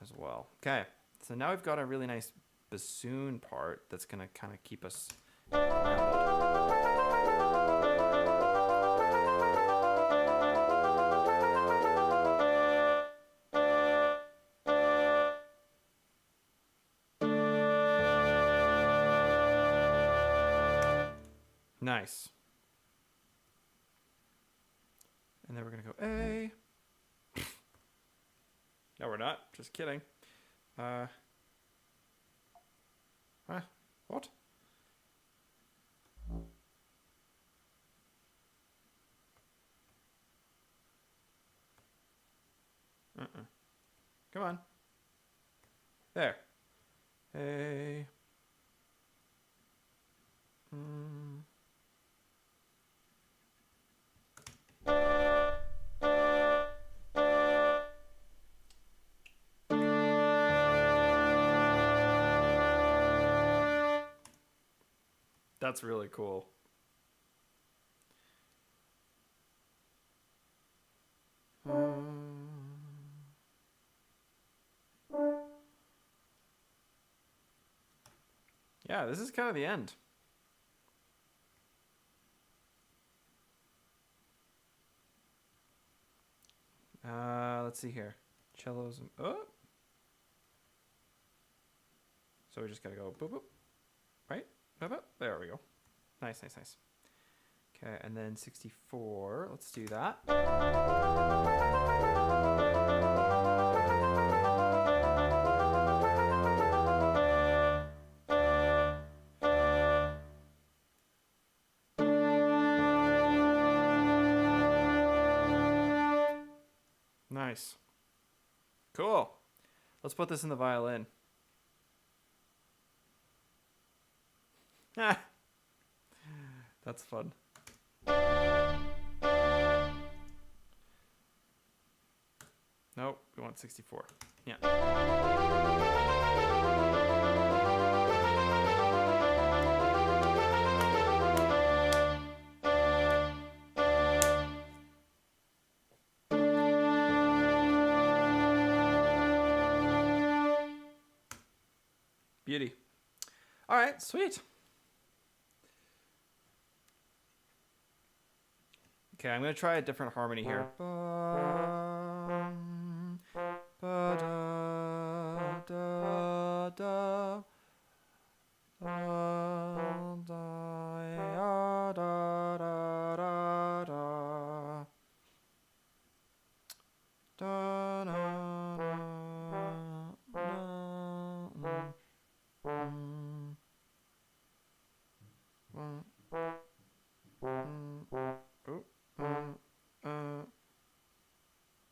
as well. Okay. So now we've got a really nice bassoon part that's going to kind of keep us grounded. Nice. And then we're going to go A. No, we're not. Just kidding. What? Come on. There. A. That's really cool. Yeah, this is kind of the end. Let's see here. Cellos. Oh. So we just gotta go boop boop. Right? Boop boop. There we go. Nice, nice, nice. Okay, and then 64. Let's do that. Nice. Cool. Let's put this in the violin. Ah. That's fun. Nope, we want 64. Yeah. Beauty. All right, sweet. Okay, I'm going to try a different harmony here.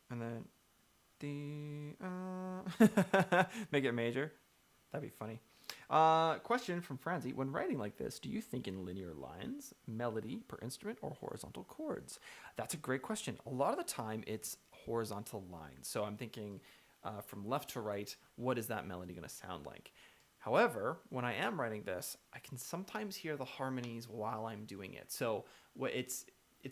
And then make it major. That'd be funny. Question from Franzi. When writing like this, do you think in linear lines, melody per instrument, or horizontal chords? That's a great question. A lot of the time, it's horizontal lines. So I'm thinking from left to right, what is that melody going to sound like? However, when I am writing this, I can sometimes hear the harmonies while I'm doing it. So it's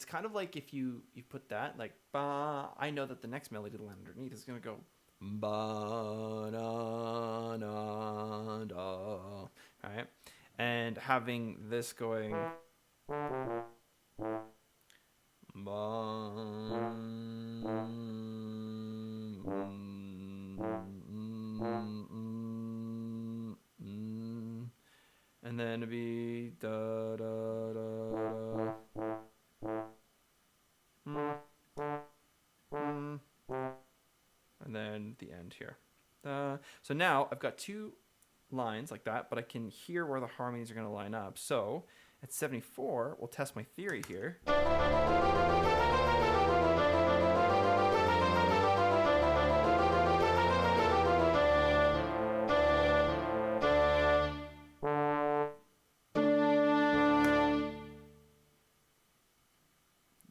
kind of like if you put that like ba, I know that the next melody line underneath is gonna go ba na na da, right? And having this going and then it'd be da da da da, and then the end here. So now I've got two lines like that, but I can hear where the harmonies are going to line up. So at 74, we'll test my theory here.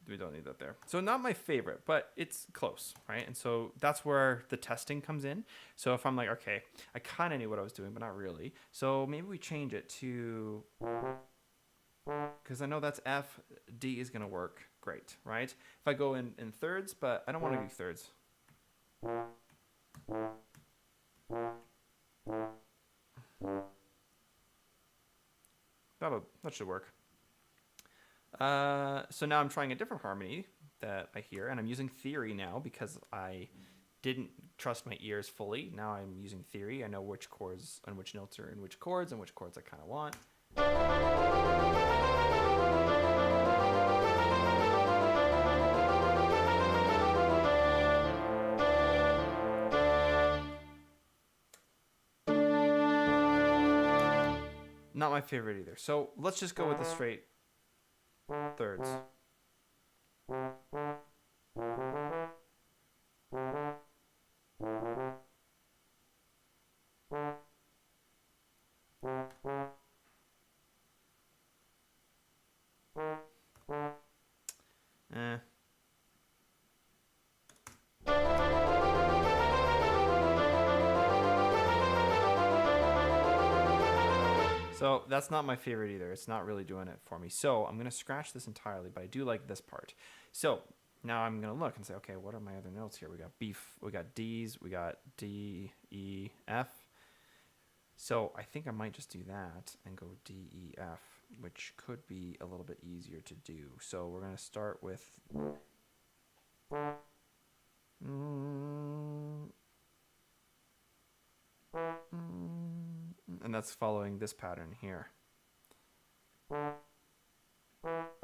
We don't need that there. So not my favorite, but it's close, right? And so that's where the testing comes in. So if I'm like, okay, I kind of knew what I was doing, but not really. So maybe we change it to, because I know that's F, D is going to work great, right? If I go in thirds, but I don't want to do thirds. That should work. So now I'm trying a different harmony that I hear, and I'm using theory now because I didn't trust my ears fully. Now I'm using theory. I know which chords and which notes are in which chords and which chords I kind of want. Not my favorite either. So let's just go with the straight thirds. So that's not my favorite either. It's not really doing it for me. So I'm going to scratch this entirely, but I do like this part. So now I'm going to look and say, okay, what are my other notes here? We got B, we got D's, we got D, E, F. So I think I might just do that and go D, E, F, which could be a little bit easier to do. So we're going to start with... and that's following this pattern here.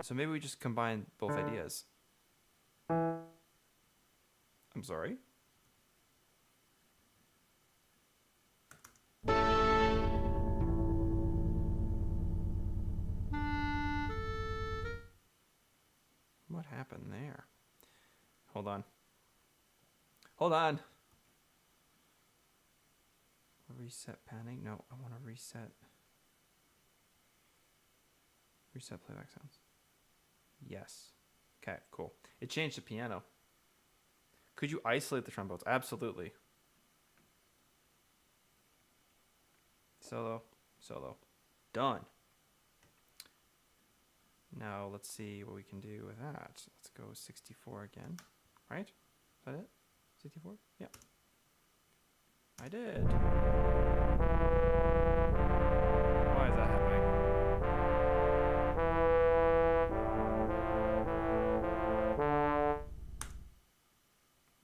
So maybe we just combine both ideas. I'm sorry. What happened there? Hold on. Hold on. Reset panning? No, I want to reset playback sounds. Yes. Okay, cool. It changed the piano. Could you isolate the trombones? Absolutely. Solo, solo. Done. Now let's see what we can do with that. Let's go 64 again. Right? Is that it? 64? Yeah. I did. Why is that happening?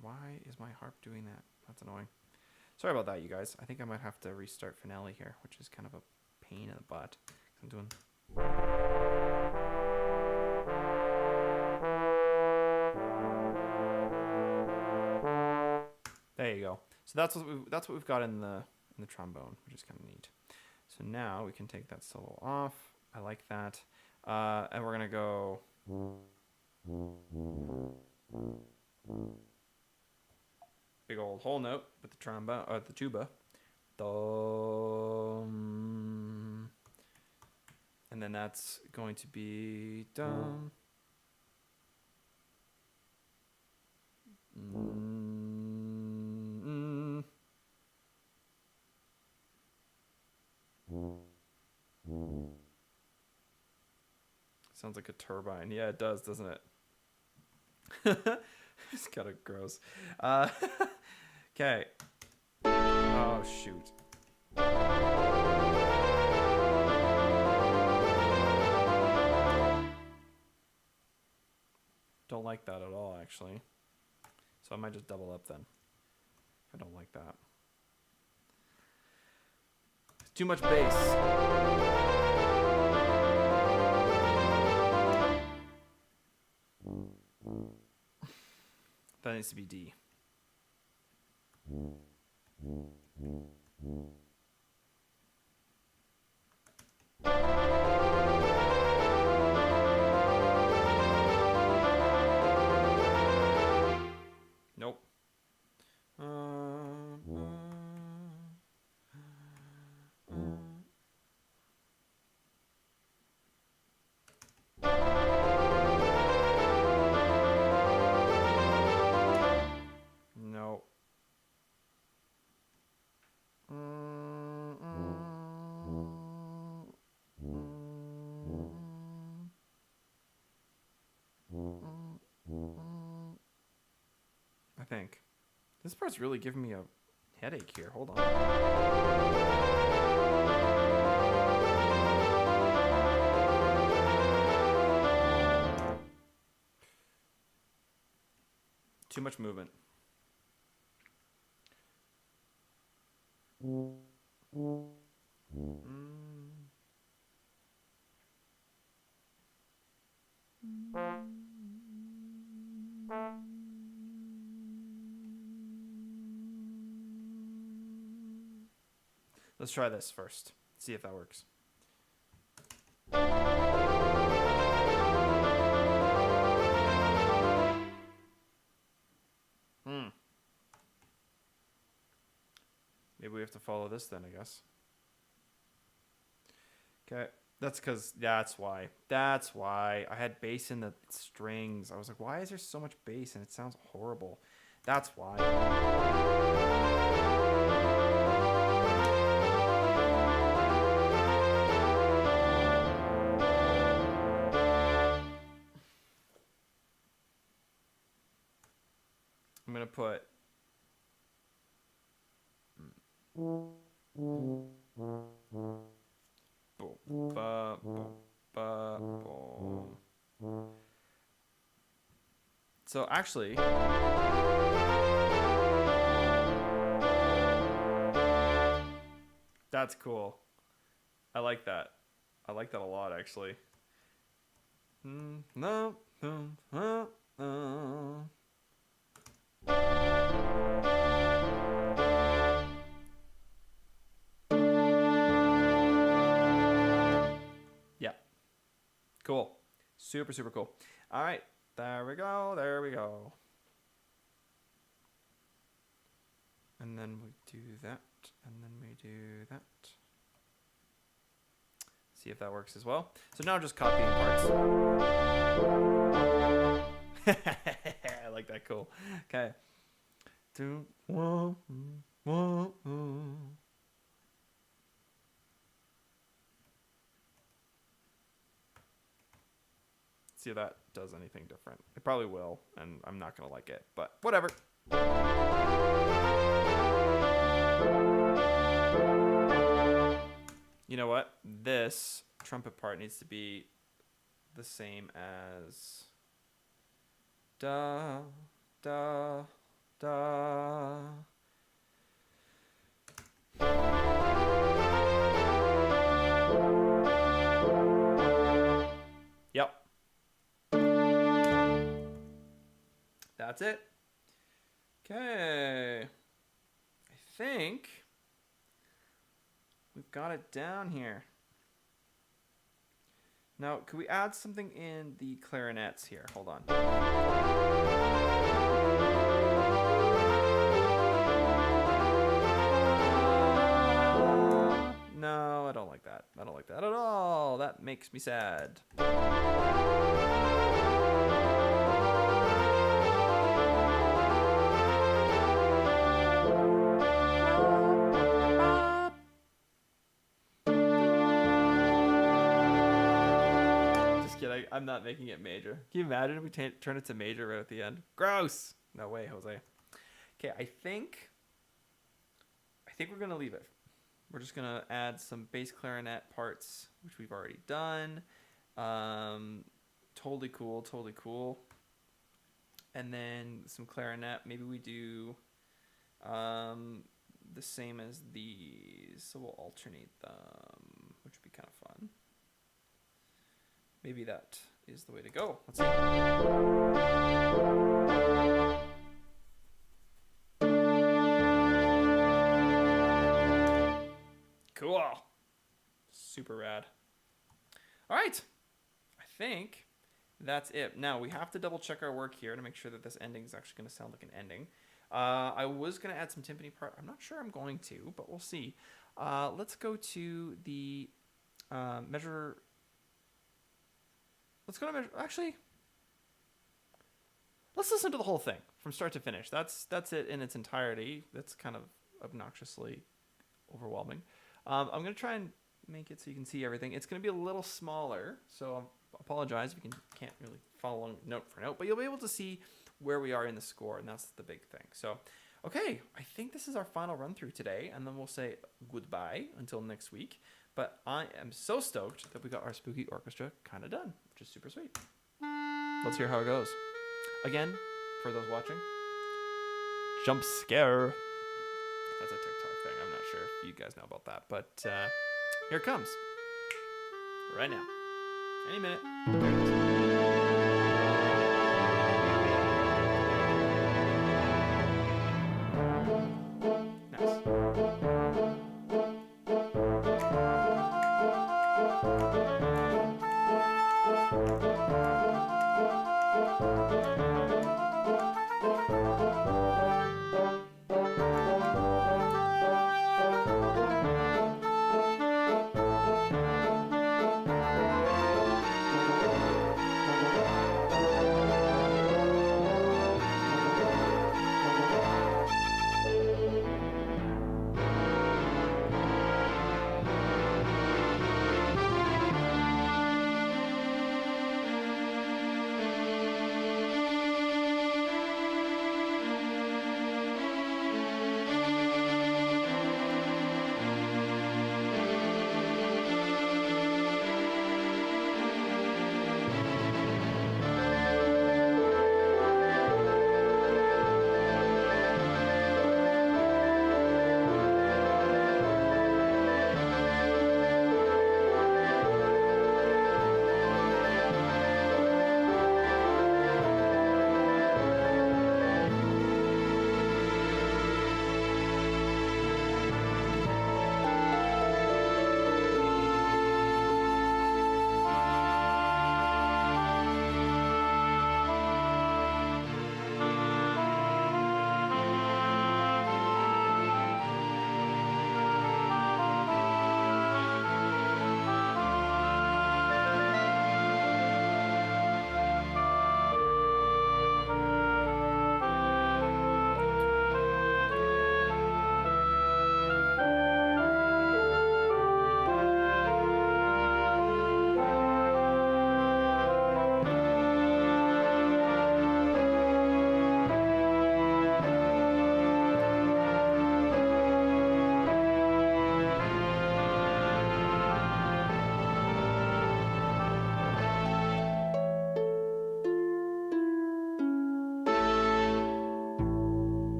Why is my harp doing that? That's annoying. Sorry about that, you guys. I think I might have to restart finale here, which is kind of a pain in the butt. I'm doing... There you go. So that's what we've got in the trombone, which is kind of neat. So now we can take that solo off. I like that, and we're gonna go. Big old whole note with the trombone or the tuba, dum, and then that's going to be dum. Sounds like a turbine. Yeah, it does, doesn't it? It's kind of gross. Okay. Oh, shoot. Don't like that at all, actually. So I might just double up then. I don't like that. Too much bass. That needs to be D. Nope. No. I think. This part's really giving me a headache here. Hold on. Too much movement. Let's try this first. See if that works. Maybe we have to follow this then, I guess. Okay. That's because, that's why. That's why. I had bass in the strings. I was like, why is there so much bass and it sounds horrible? That's why. I'm going to put... Boom, ba, boom, ba, boom. So actually... That's cool. I like that. I like that a lot, actually. No. Yeah. Cool. Super, super cool. All right. There we go. There we go. And then we do that. And then we do that. See if that works as well. So now just copying parts. I like that. Cool. Okay. See if that does anything different. It probably will, and I'm not going to like it, but whatever. You know what? This trumpet part needs to be the same as da, da, da. Yep. That's it. Okay. I think we've got it down here. Now, could we add something in the clarinets here? Hold on. No, I don't like that. I don't like that at all. That makes me sad. I'm not making it major. Can you imagine if we turn it to major right at the end? Gross. No way, Jose. Okay, I think we're gonna leave it. We're just gonna add some bass clarinet parts, which we've already done. Totally cool. And then some clarinet. Maybe we do the same as these, so we'll alternate them, which would be kind of fun. Maybe that is the way to go. Let's see. Cool. Super rad. All right. I think that's it. Now, we have to double check our work here to make sure that this ending is actually going to sound like an ending. I was going to add some timpani part. I'm not sure I'm going to, but we'll see. Let's go to the measure. Let's go to measure. Actually, let's listen to the whole thing from start to finish. That's it in its entirety. That's kind of obnoxiously overwhelming. I'm going to try and make it so you can see everything. It's going to be a little smaller, so I apologize if you can't really follow along note for note, but you'll be able to see where we are in the score, and that's the big thing. So, okay, I think this is our final run through today, and then we'll say goodbye until next week. But I am so stoked that we got our spooky orchestra kind of done, which is super sweet. Let's hear how it goes. Again, for those watching, jump scare. That's a TikTok thing. I'm not sure if you guys know about that, but here it comes. Right now. Any minute. There it is.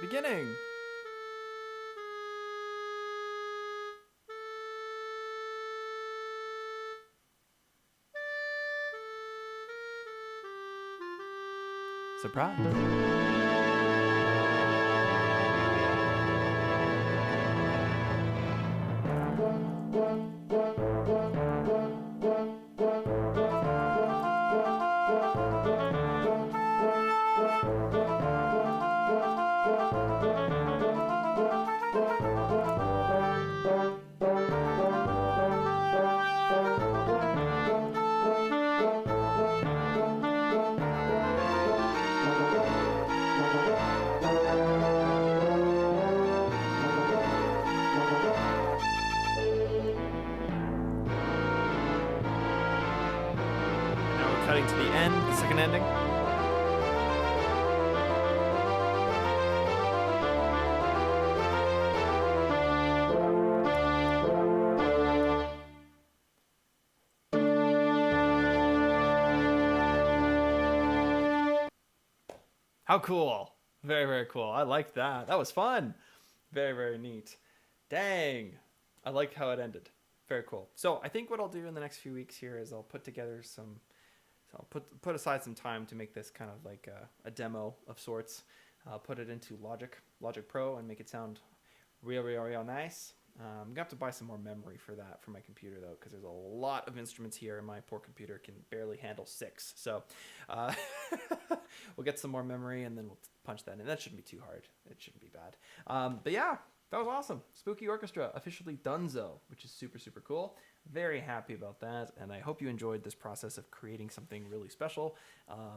Beginning. Surprise. cutting to the end, the second ending. How cool. Very, very cool. I liked that. That was fun. Very, very neat. Dang. I like how it ended. Very cool. So I think what I'll do in the next few weeks here is I'll put together some, so I'll put aside some time to make this kind of like a demo of sorts. I'll put it into Logic Pro, and make it sound real nice. I'm gonna have to buy some more memory for that for my computer though, because there's a lot of instruments here, and my poor computer can barely handle 6. So we'll get some more memory, and then we'll punch that in. That shouldn't be too hard. It shouldn't be bad. But yeah, that was awesome. Spooky Orchestra officially donezo, which is super, super cool. Very happy about that, and I hope you enjoyed this process of creating something really special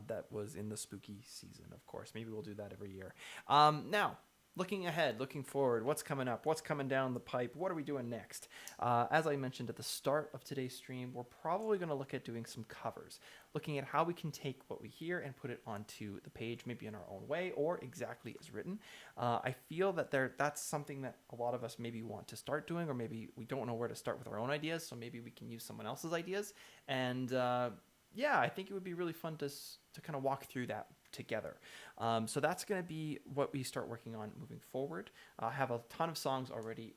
that was in the spooky season, of course. Maybe we'll do that every year. Now, looking ahead, looking forward, what's coming up, what's coming down the pipe, what are we doing next? As I mentioned at the start of today's stream, we're probably going to look at doing some covers, looking at how we can take what we hear and put it onto the page, maybe in our own way or exactly as written. I feel that that's something that a lot of us maybe want to start doing, or maybe we don't know where to start with our own ideas, so maybe we can use someone else's ideas. And yeah, I think it would be really fun to kind of walk through that together. So that's going to be what we start working on moving forward. I have a ton of songs already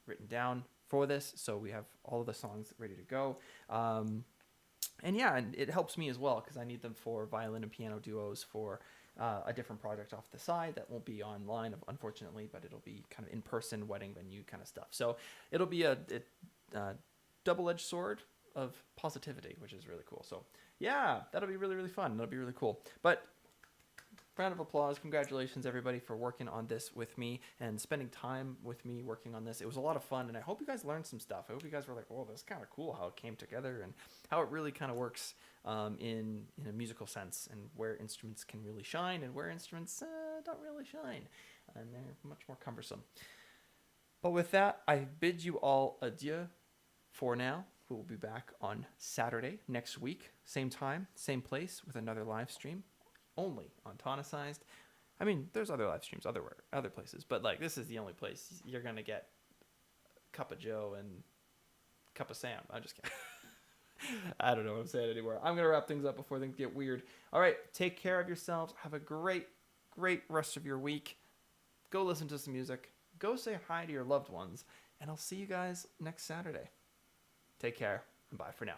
written down for this, so we have all of the songs ready to go. And yeah, and it helps me as well, because I need them for violin and piano duos for a different project off the side that won't be online, unfortunately, but it'll be kind of in-person wedding venue kind of stuff. So it'll be a double-edged sword of positivity, which is really cool. So yeah, that'll be really, really fun. That'll be really cool. But round of applause. Congratulations, everybody, for working on this with me and spending time with me working on this. It was a lot of fun, and I hope you guys learned some stuff. I hope you guys were like, oh, that's kind of cool how it came together and how it really kind of works in a musical sense, and where instruments can really shine and where instruments don't really shine, and they're much more cumbersome. But with that, I bid you all adieu for now. We will be back on Saturday next week, same time, same place, with another live stream. Only on Tonicized. I mean, there's other live streams other places, but like this is the only place you're gonna get Cup of Joe and Cup of Sam. I'm just kidding. I don't know what I'm saying anymore. I'm gonna wrap things up before things get weird. All right, take care of yourselves. Have a great rest of your week. Go listen to some music. Go say hi to your loved ones, and I'll see you guys next Saturday. Take care, and bye for now.